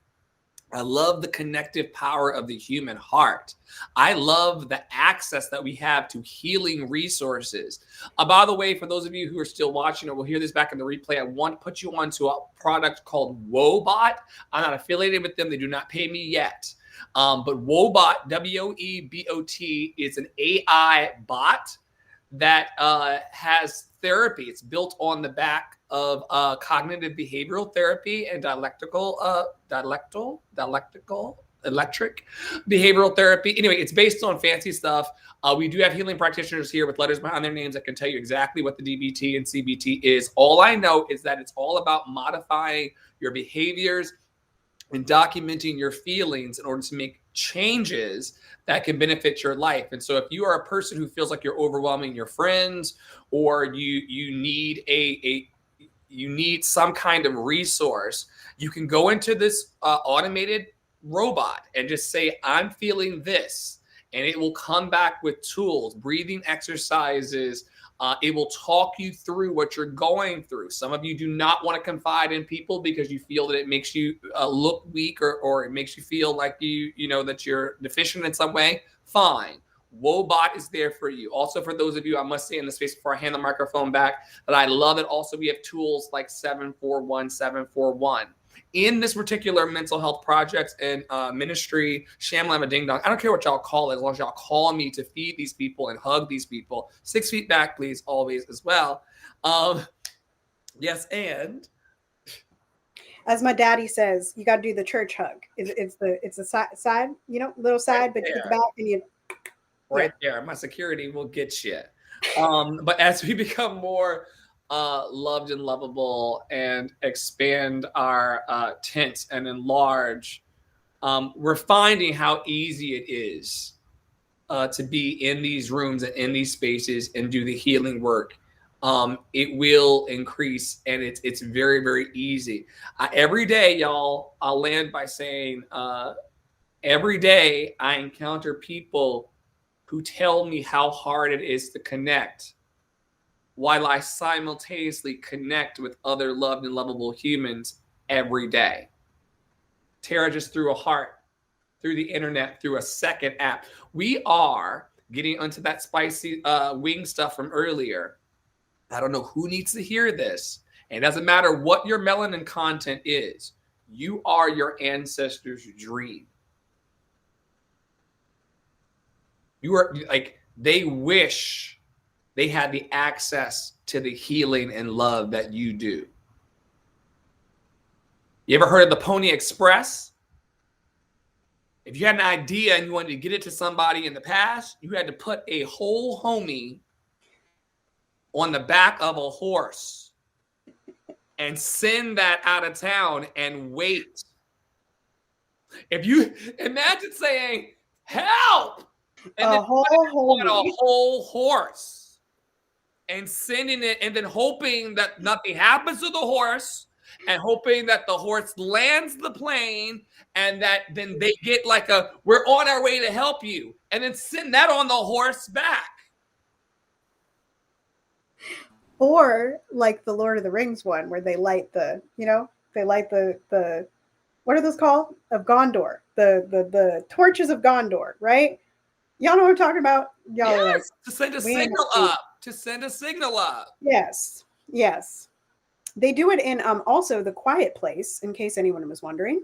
I love the connective power of the human heart. I love the access that we have to healing resources. By the way, for those of you who are still watching or will hear this back in the replay, I want to put you onto a product called Woebot. I'm not affiliated with them. They do not pay me yet. But Woebot, Woebot, is an AI bot that has therapy. It's built on the back of cognitive behavioral therapy and electric behavioral therapy. Anyway, it's based on fancy stuff. We do have healing practitioners here with letters behind their names that can tell you exactly what the DBT and CBT is. All I know is that it's all about modifying your behaviors and documenting your feelings in order to make changes that can benefit your life. And so if you are a person who feels like you're overwhelming your friends, or you need some kind of resource, you can go into this automated robot and just say, I'm feeling this. And it will come back with tools, breathing exercises. It will talk you through what you're going through. Some of you do not want to confide in people because you feel that it makes you look weak, or it makes you feel like you know that you're deficient in some way. Fine. Woebot is there for you. Also, for those of you, I must say in the space before I hand the microphone back, that I love it. Also, we have tools like 741. In this particular mental health project and ministry, Shamlama Ding Dong, I don't care what y'all call it, as long as y'all call me to feed these people and hug these people. 6 feet back, please, always as well. Yes, and as my daddy says, you got to do the church hug. It's the side, little side, right but there. you the back and you. Right there. My security will get you. But as we become more loved and lovable and expand our tent and enlarge, we're finding how easy it is to be in these rooms and in these spaces and do the healing work, it will increase, and it's very, very easy. Every day, y'all, I'll land by saying, every day I encounter people who tell me how hard it is to connect, while I simultaneously connect with other loved and lovable humans every day. Tara just threw a heart through the internet through a second app. We are getting onto that spicy wing stuff from earlier. I don't know who needs to hear this. And it doesn't matter what your melanin content is. You are your ancestors' dream. You are like, they wish they had the access to the healing and love that you do. You ever heard of the Pony Express? If you had an idea and you wanted to get it to somebody in the past, you had to put a whole homie on the back of a horse and send that out of town and wait. If you imagine saying, help, and then on a whole horse and sending it and then hoping that nothing happens to the horse and hoping that the horse lands the plane and that then they get like a, we're on our way to help you, and then send that on the horse back. Or like the Lord of the Rings one where they light the, they light the what are those called? Of Gondor. The torches of Gondor, right? Y'all know what I'm talking about? Y'all yes, are like, to send a signal up. To send a signal up. Yes. Yes. They do it in also The Quiet Place, in case anyone was wondering.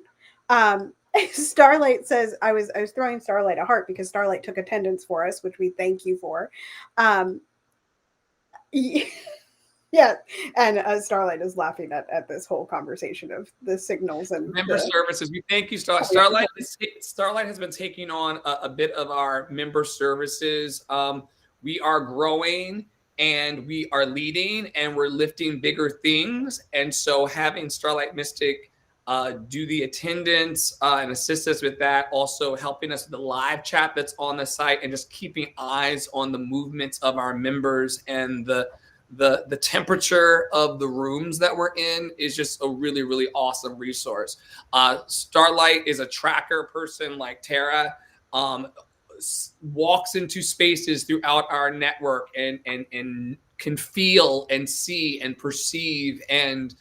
Starlight says, I was throwing Starlight a heart because Starlight took attendance for us, which we thank you for. Yeah, and Starlight is laughing at this whole conversation of the signals and member services. We thank you, Starlight. Starlight has been taking on a bit of our member services. We are growing and we are leading and we're lifting bigger things. And so having Starlight Mystic do the attendance and assist us with that, also helping us with the live chat that's on the site and just keeping eyes on the movements of our members and the temperature of the rooms that we're in is just a really, really awesome resource. Starlight is a tracker person like Tara, walks into spaces throughout our network and can feel and see and perceive and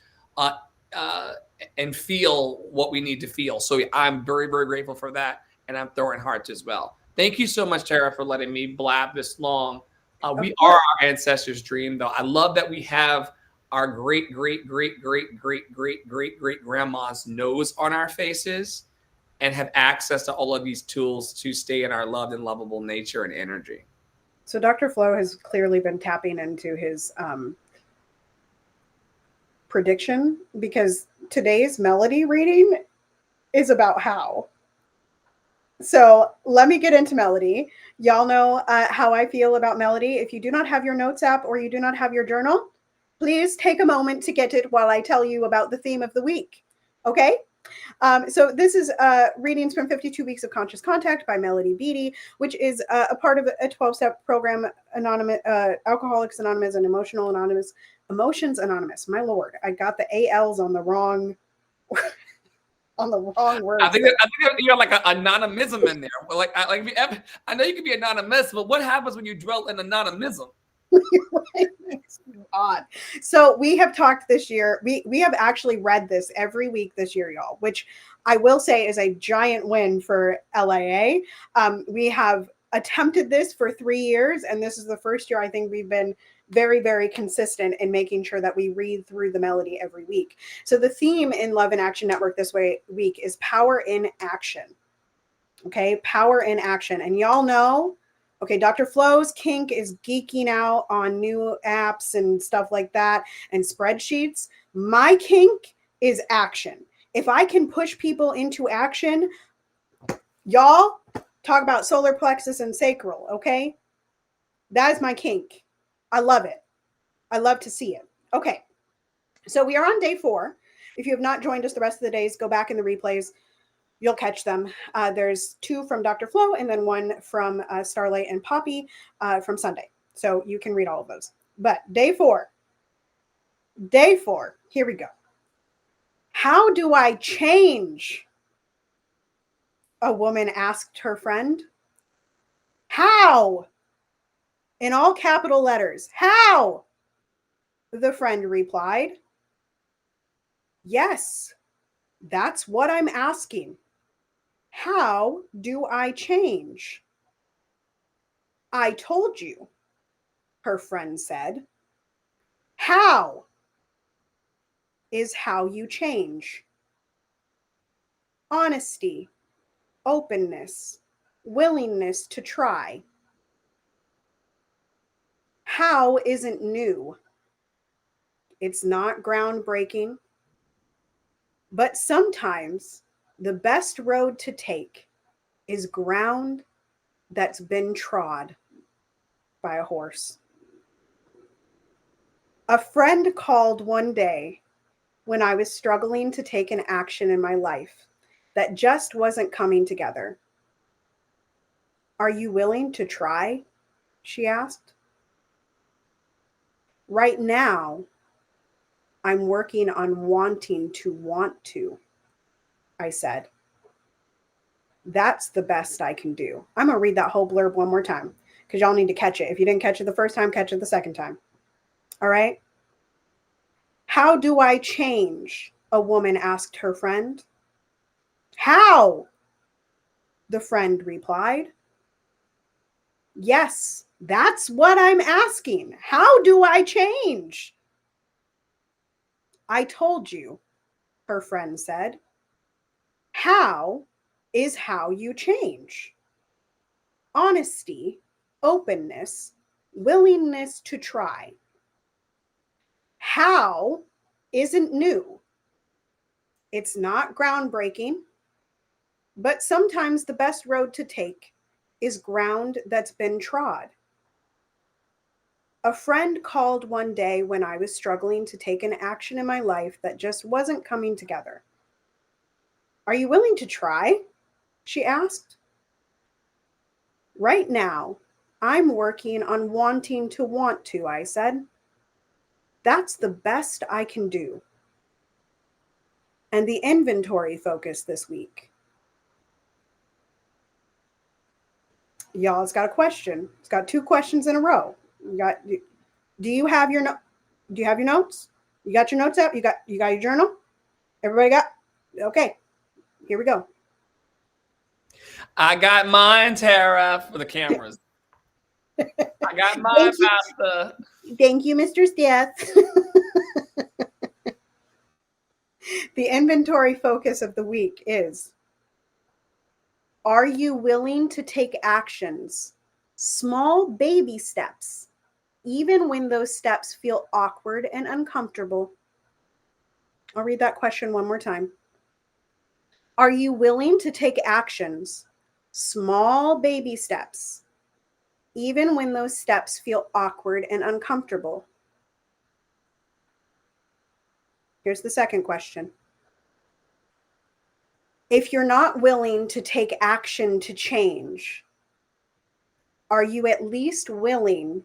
feel what we need to feel. So I'm very, very grateful for that. And I'm throwing hearts as well. Thank you so much, Tara, for letting me blab this long. We are our ancestors' dream, though. I love that we have our great, great, great, great, great, great, great, great grandma's nose on our faces and have access to all of these tools to stay in our loved and lovable nature and energy. So Dr. Flo has clearly been tapping into his prediction, because today's melody reading is about how. So let me get into melody. Y'all know how I feel about melody. If you do not have your notes app or you do not have your journal, please take a moment to get it while I tell you about the theme of the week. Okay? So this is readings from 52 Weeks of Conscious Contact by Melody Beattie, which is a part of a 12-step program, Alcoholics Anonymous and Emotions Anonymous. My Lord, I got the ALs on the wrong word. I think you have like an anonymism in there. I know you can be anonymous, but what happens when you dwell in anonymism? It's odd. So we have talked this year. We have actually read this every week this year, y'all, which I will say is a giant win for LAA. We have attempted this for 3 years, and this is the first year I think we've been very, very consistent in making sure that we read through the melody every week. So the theme in Love in Action Network this week is power in action. Okay, power in action. And y'all know, okay, Dr. Flo's kink is geeking out on new apps and stuff like that and spreadsheets. My kink is action. If I can push people into action, y'all, talk about solar plexus and sacral, okay? That is my kink. I love it. I love to see it. Okay, so we are on day 4. If you have not joined us the rest of the days, go back in the replays. You'll catch them. There's 2 from Dr. Flo and then 1 from Starlight and Poppy from Sunday. So you can read all of those. But day 4, here we go. How do I change? A woman asked her friend. How? In all capital letters. How? The friend replied. Yes, that's what I'm asking. How do I change? I told you, her friend said. How is how you change. Honesty, openness, willingness to try. How isn't new. It's not groundbreaking, but sometimes the best road to take is ground that's been trod by a horse. A friend called one day when I was struggling to take an action in my life that just wasn't coming together. Are you willing to try? She asked. Right now, I'm working on wanting to want to, I said. That's the best I can do. I'm going to read that whole blurb one more time because y'all need to catch it. If you didn't catch it the first time, catch it the second time. All right? How do I change? A woman asked her friend. How? The friend replied. Yes, that's what I'm asking. How do I change? I told you, her friend said. How is how you change. Honesty, openness, willingness to try. How isn't new. It's not groundbreaking, but sometimes the best road to take is ground that's been trod. A friend called one day when I was struggling to take an action in my life that just wasn't coming together. Are you willing to try? She asked. Right now, I'm working on wanting to want to, I said. That's the best I can do. And the inventory focus this week. Y'all, it's got a question. It's got 2 questions in a row. Do you have your notes? You got your notes out? You got your journal? Everybody got? Okay. Here we go. I got mine, Tara, for the cameras. I got mine, Pastor. Thank you, Mr. Steth. The inventory focus of the week is: are you willing to take actions, small baby steps, even when those steps feel awkward and uncomfortable? I'll read that question one more time. Are you willing to take actions, small baby steps, even when those steps feel awkward and uncomfortable? Here's the second question. If you're not willing to take action to change, are you at least willing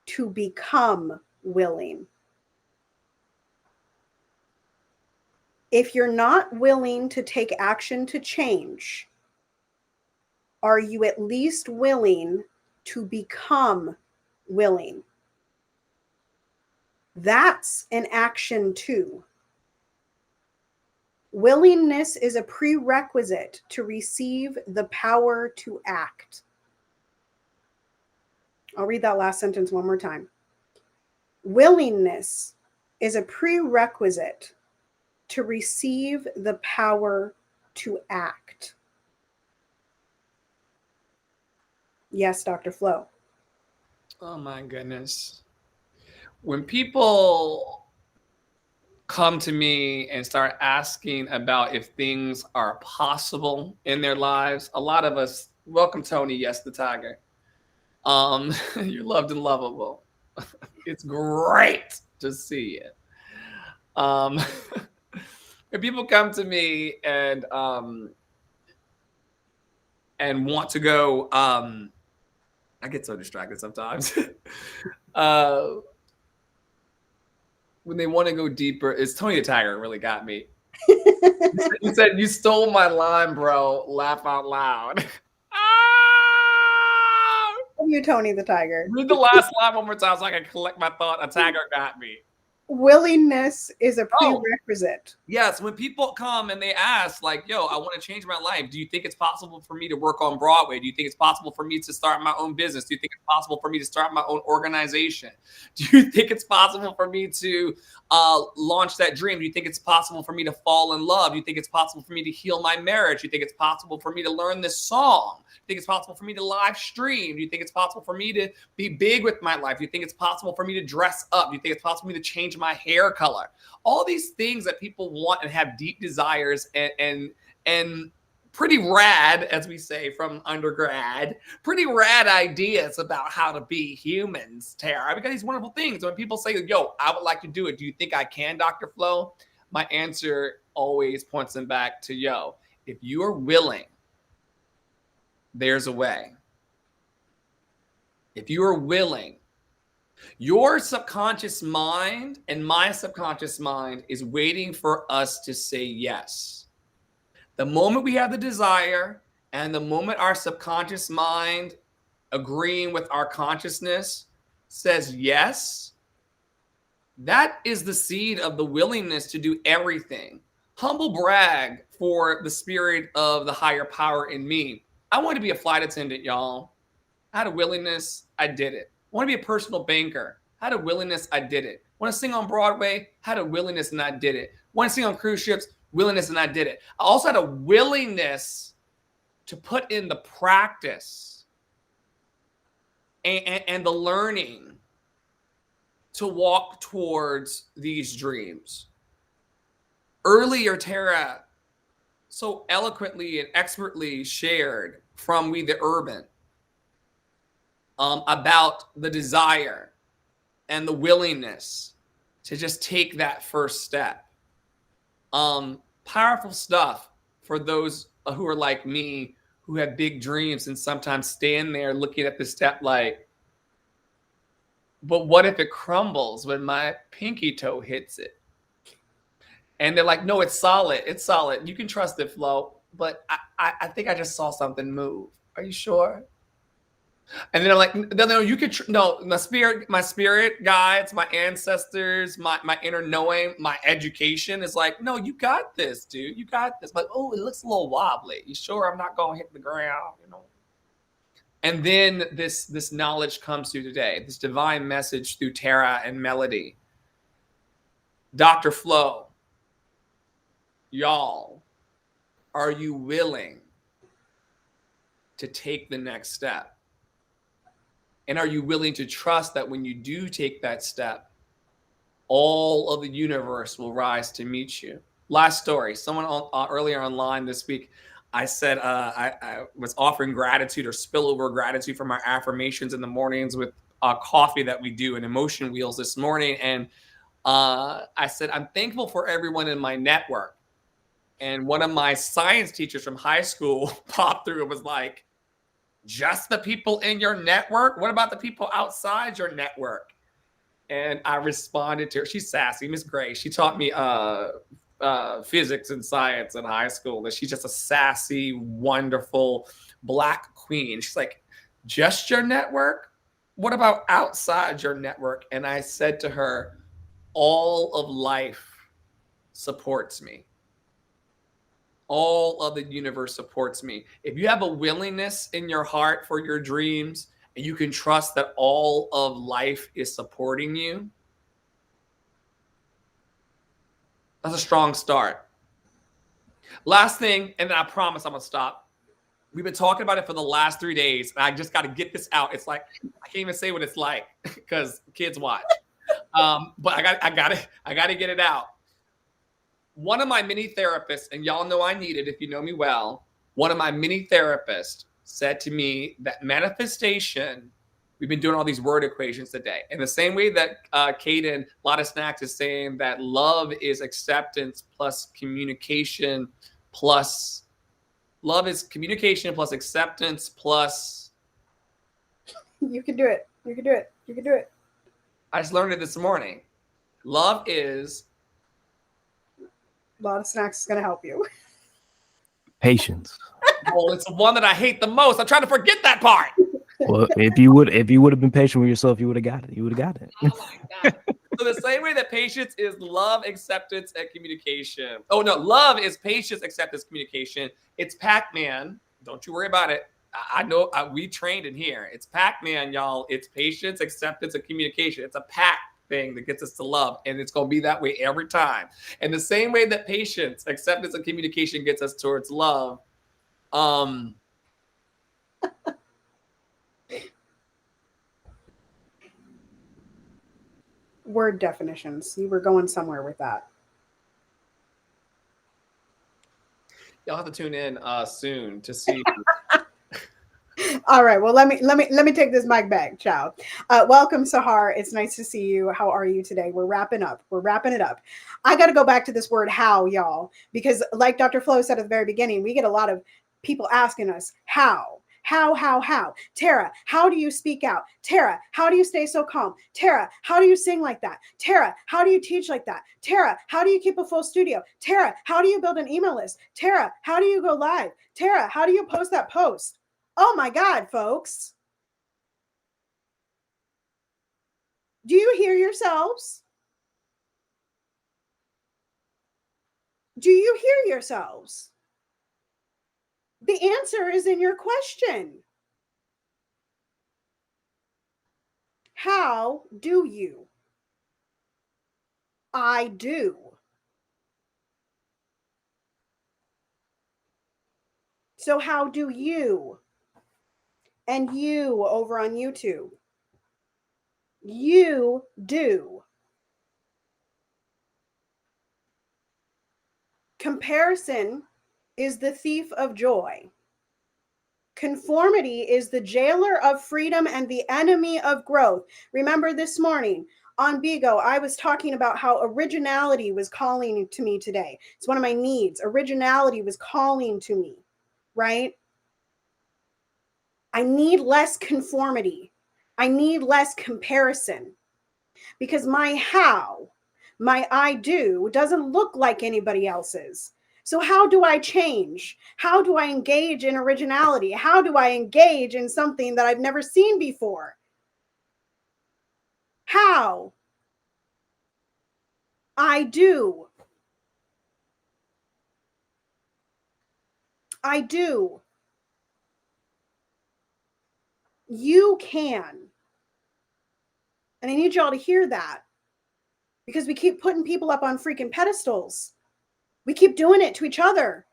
to become willing? If you're not willing to take action to change, are you at least willing to become willing? That's an action too. Willingness is a prerequisite to receive the power to act. I'll read that last sentence one more time. Willingness is a prerequisite to receive the power to act. Yes, Dr. Flo. Oh my goodness. When people come to me and start asking about if things are possible in their lives, a lot of us, welcome Tony, yes, the tiger. You're loved and lovable. It's great to see it. When people come to me and and want to go. I get so distracted sometimes. When they want to go deeper, it's Tony the Tiger really got me. He said, "You stole my line, bro. Laugh out loud." You, Tony the Tiger. Read the last line one more time so I can collect my thought. A tiger got me. Willingness is a prerequisite. Yes, when people come and they ask, like, yo, I want to change my life. Do you think it's possible for me to work on Broadway? Do you think it's possible for me to start my own business? Do you think it's possible for me to start my own organization? Do you think it's possible for me to launch that dream? Do you think it's possible for me to fall in love? Do you think it's possible for me to heal my marriage? Do you think it's possible for me to learn this song? Do you think it's possible for me to live stream? Do you think it's possible for me to be big with my life? Do you think it's possible for me to dress up? Do you think it's possible for me to change my hair color? All these things that people want and have deep desires and pretty rad, as we say from undergrad, pretty rad ideas about how to be humans, Tara. We got these wonderful things. When people say, yo, I would like to do it, do you think I can, Dr. Flo? My answer always points them back to, yo, if you are willing, there's a way. If you are willing, your subconscious mind and my subconscious mind is waiting for us to say yes. The moment we have the desire and the moment our subconscious mind agreeing with our consciousness says yes, that is the seed of the willingness to do everything. Humble brag for the spirit of the higher power in me. I want to be a flight attendant, y'all. I had a willingness, I did it. I want to be a personal banker. I had a willingness, I did it. Want to sing on Broadway? Had a willingness and I did it. Want to sing on cruise ships? Willingness and I did it. I also had a willingness to put in the practice and the learning to walk towards these dreams. Earlier, Tara so eloquently and expertly shared from We the Urban about the desire and the willingness to just take that first step. Powerful stuff for those who are like me, who have big dreams and sometimes stand there looking at the step like, but what if it crumbles when my pinky toe hits it? And they're like, no, it's solid. It's solid. You can trust it, Flo. But I think I just saw something move. Are you sure? And then I'm like, no, you could, no, my spirit guides, my ancestors, my inner knowing, my education is like, no, you got this, dude. You got this. But, oh, it looks a little wobbly. You sure I'm not going to hit the ground, you know? And then this knowledge comes through today, this divine message through Tara and Melody. Dr. Flo, y'all, are you willing to take the next step? And are you willing to trust that when you do take that step, all of the universe will rise to meet you? Last story. Someone earlier online this week, I said I was offering gratitude or spillover gratitude from our affirmations in the mornings with coffee that we do and emotion wheels this morning. And I said, I'm thankful for everyone in my network. And one of my science teachers from high school popped through and was like, just the people in your network? What about the people outside your network? And I responded to her. She's sassy, Miss Gray. She taught me physics and science in high school. And she's just a sassy, wonderful Black queen. She's like, just your network? What about outside your network? And I said to her, all of life supports me. All of the universe supports me. If you have a willingness in your heart for your dreams and you can trust that all of life is supporting you, that's a strong start. Last thing, and then I promise I'm going to stop. We've been talking about it for the last 3 days, and I just got to get this out. It's like, I can't even say what it's like because kids watch. But I got to get it out. One of my mini therapists, and y'all know I need it if you know me well, one of my mini therapists said to me that manifestation, we've been doing all these word equations today. In the same way that Caden, a lot of snacks, is saying that love is acceptance plus communication plus Love is communication plus acceptance plus. You can do it. You can do it. You can do it. I just learned it this morning. Love is. A lot of snacks is going to help you. Patience. Well, it's the one that I hate the most. I'm trying to forget that part. Well, if you would have been patient with yourself, you would have got it. You would have got it. Oh my God. So the same way that patience is love, acceptance, and communication. Oh no, love is patience, acceptance, communication. It's Pac-Man. Don't you worry about it. I know we trained in here. It's Pac-Man, y'all. It's patience, acceptance, and communication. It's a pack thing that gets us to love, and it's going to be that way every time. And the same way that patience, acceptance, and communication gets us towards love. Word definitions. You were going somewhere with that. Y'all have to tune in soon to see. All right. Well, let me take this mic back, child. Welcome, Sahar. It's nice to see you. How are you today? We're wrapping up. We're wrapping it up. I got to go back to this word "how," y'all, because like Dr. Flo said at the very beginning, we get a lot of people asking us how. How? Tara, how do you speak out? Tara, how do you stay so calm? Tara, how do you sing like that? Tara, how do you teach like that? Tara, how do you keep a full studio? Tara, how do you build an email list? Tara, how do you go live? Tara, how do you post that post? Oh my God, folks. Do you hear yourselves? Do you hear yourselves? The answer is in your question. How do you? I do. So how do you? And you over on YouTube. You do. Comparison is the thief of joy. Conformity is the jailer of freedom and the enemy of growth. Remember this morning on Bigo, I was talking about how originality was calling to me today. It's one of my needs. Originality was calling to me, right? I need less conformity. I need less comparison because my how, my I do doesn't look like anybody else's. So how do I change? How do I engage in originality? How do I engage in something that I've never seen before? How? I do. I do. You can. And I need y'all to hear that because we keep putting people up on freaking pedestals. We keep doing it to each other,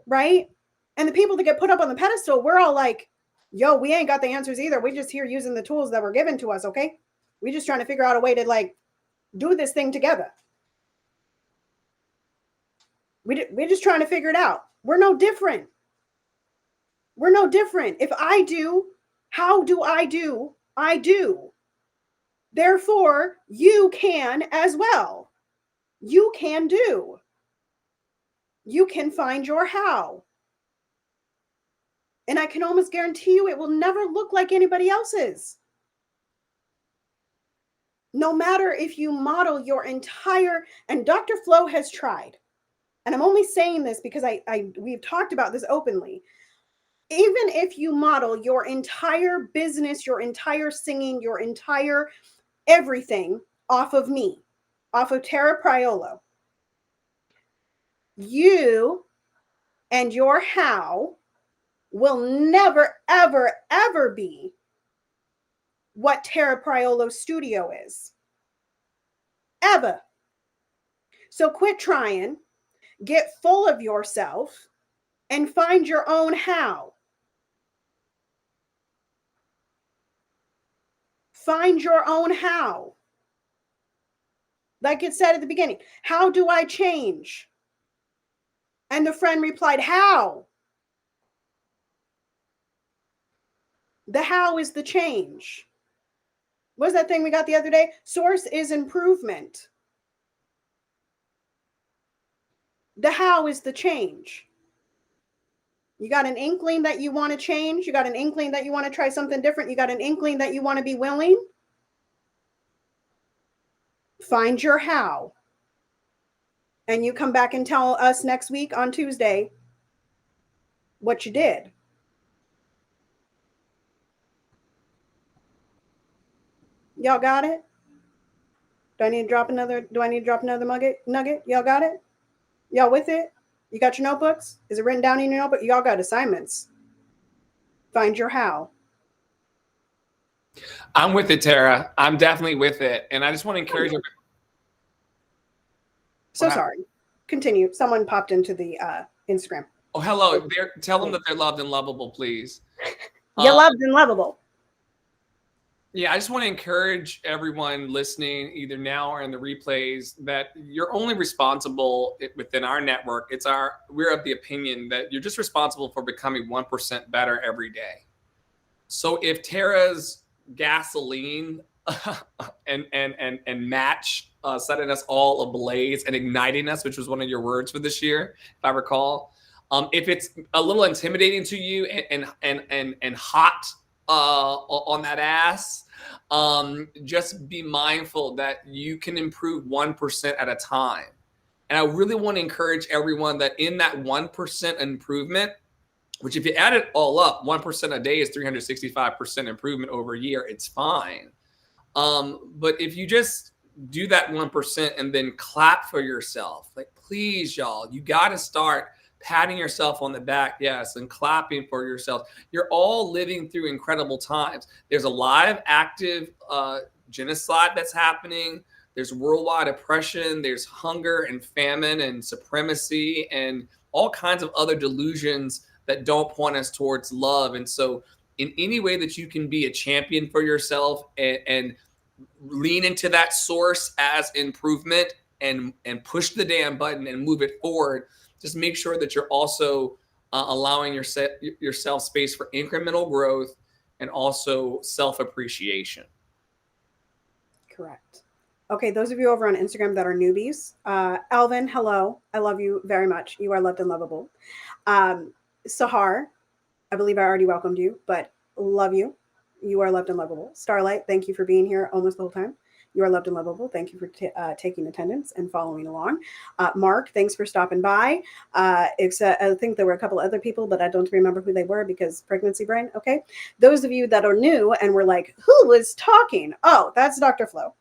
right? And the people that get put up on the pedestal, we're all like, yo, we ain't got the answers either. We're just here using the tools that were given to us, okay? We're just trying to figure out a way to like do this thing together. We're just trying to figure it out. We're no different. We're no different. If I do, how do I do? I do. Therefore, you can as well. You can do. You can find your how. And I can almost guarantee you it will never look like anybody else's. No matter if you model your entire, and Dr. Flo has tried, and I'm only saying this because we've talked about this openly. Even if you model your entire business, your entire singing, your entire everything off of me, off of Tara Priolo, you and your how will never, ever, ever be what Tara Priolo Studio is. Ever. So quit trying, get full of yourself, and find your own how. Find your own how. Like it said at the beginning, how do I change? And the friend replied, how? The how is the change. What was that thing we got the other day? Source is improvement. The how is the change. You got an inkling that you want to change. You got an inkling that you want to try something different. You got an inkling that you want to be willing. Find your how. And you come back and tell us next week on Tuesday what you did. Y'all got it? Do I need to drop another nugget? Y'all got it? Y'all with it? You got your notebooks? Is it written down in your notebook? Y'all got assignments. Find your how. I'm with it, Tara. I'm definitely with it. And I just want to encourage you. So sorry. Continue. Someone popped into the Instagram. Oh, hello. Tell them that they're loved and lovable, please. You're loved and lovable. Yeah, I just want to encourage everyone listening, either now or in the replays, that you're only responsible within our network. We're of the opinion that you're just responsible for becoming 1% better every day. So if Tara's gasoline and match setting us all ablaze and igniting us, which was one of your words for this year, if I recall, if it's a little intimidating to you and hot on that ass, just be mindful that you can improve 1% at a time. And I really want to encourage everyone that in that 1% improvement, which if you add it all up, 1% a day is 365% improvement over a year. It's fine. But if you just do that 1% and then clap for yourself, like, please, y'all, you got to start patting yourself on the back, yes, and clapping for yourself. You're all living through incredible times. There's a live, active genocide that's happening. There's worldwide oppression. There's hunger and famine and supremacy and all kinds of other delusions that don't point us towards love. And so in any way that you can be a champion for yourself and lean into that source as improvement and push the damn button and move it forward, just make sure that you're also allowing yourself space for incremental growth and also self-appreciation. Correct. Okay, those of you over on Instagram that are newbies, Alvin, hello. I love you very much. You are loved and lovable. Sahar, I believe I already welcomed you, but love you. You are loved and lovable. Starlight, thank you for being here almost the whole time. You are loved and lovable. Thank you for taking attendance and following along. Mark, thanks for stopping by. I think there were a couple other people, but I don't remember who they were because pregnancy brain. Okay. Those of you that are new and were like, who was talking? Oh, that's Dr. Flo.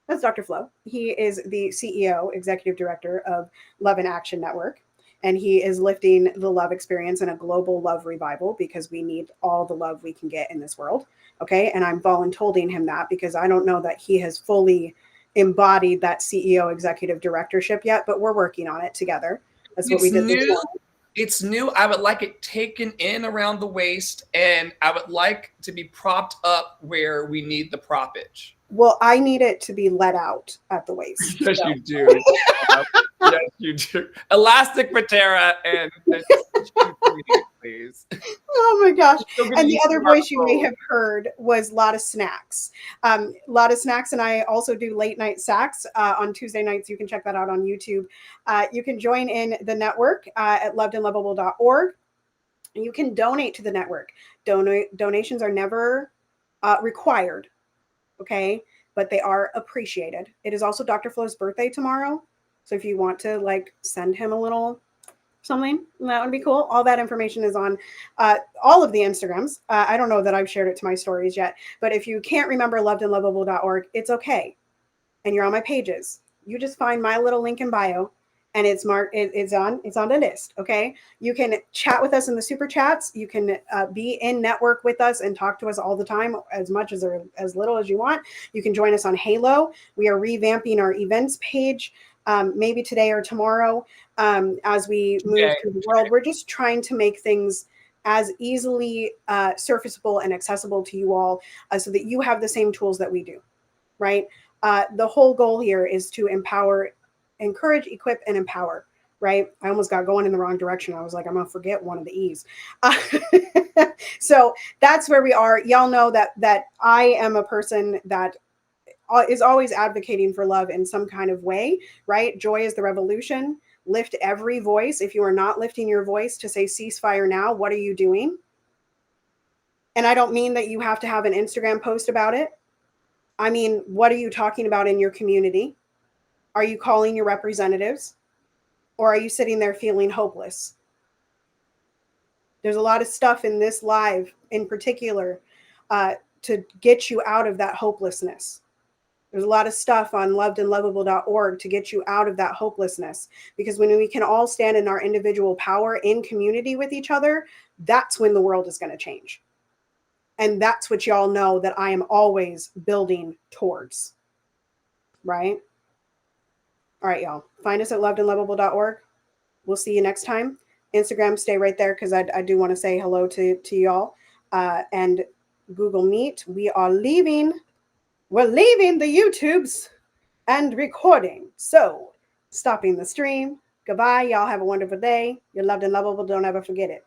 That's Dr. Flo. He is the CEO, Executive Director of Love and Action Network. And he is lifting the love experience in a global love revival because we need all the love we can get in this world. Okay. And I'm voluntolding him that because I don't know that he has fully embodied that CEO executive directorship yet, but we're working on it together. That's what we did this morning. It's new. I would like it taken in around the waist, and I would like to be propped up where we need the proppage. Well, I need it to be let out at the waist. Yes, you do. Yes, you do. Elastic Patera and please. Oh my gosh. And the other voice you may have heard was Lotta Snacks. Lotta Snacks and I also do late night sacks on Tuesday nights. You can check that out on YouTube. You can join in the network at lovedandlovable.org. You can donate to the network. Donations are never required. Okay, but they are appreciated. It is also Dr. Flo's birthday tomorrow. So if you want to like send him a little something, that would be cool. All that information is on all of the Instagrams. I don't know that I've shared it to my stories yet, but if you can't remember lovedandlovable.org, it's okay. And you're on my pages. You just find my little link in bio and it's marked, it's on the list. Okay. You can chat with us in the super chats. You can be in network with us and talk to us all the time, as much as or as little as you want. You can join us on Halo. We are revamping our events page. Maybe today or tomorrow, as we move through the world. We're just trying to make things as easily surfaceable and accessible to you all so that you have the same tools that we do, right? The whole goal here is to empower, encourage, equip, and empower, right? I almost got going in the wrong direction. I was like, I'm going to forget one of the E's. So that's where we are. Y'all know that I am a person that is always advocating for love in some kind of way, right? Joy is the revolution. lift every voice. If you are not lifting your voice to say ceasefire now, what are you doing? And I don't mean that you have to have an Instagram post about it. I mean, what are you talking about in your community? Are you calling your representatives? Or are you sitting there feeling hopeless? There's a lot of stuff in this live in particular to get you out of that hopelessness. There's a lot of stuff on lovedandlovable.org to get you out of that hopelessness. Because when we can all stand in our individual power in community with each other, that's when the world is going to change. And that's what y'all know that I am always building towards. Right? All right, y'all. Find us at lovedandlovable.org. We'll see you next time. Instagram, stay right there because I do want to say hello to y'all. And Google Meet, we are leaving. We're leaving the YouTubes and recording. So, stopping the stream. Goodbye. Y'all have a wonderful day. You're loved and lovable. Don't ever forget it.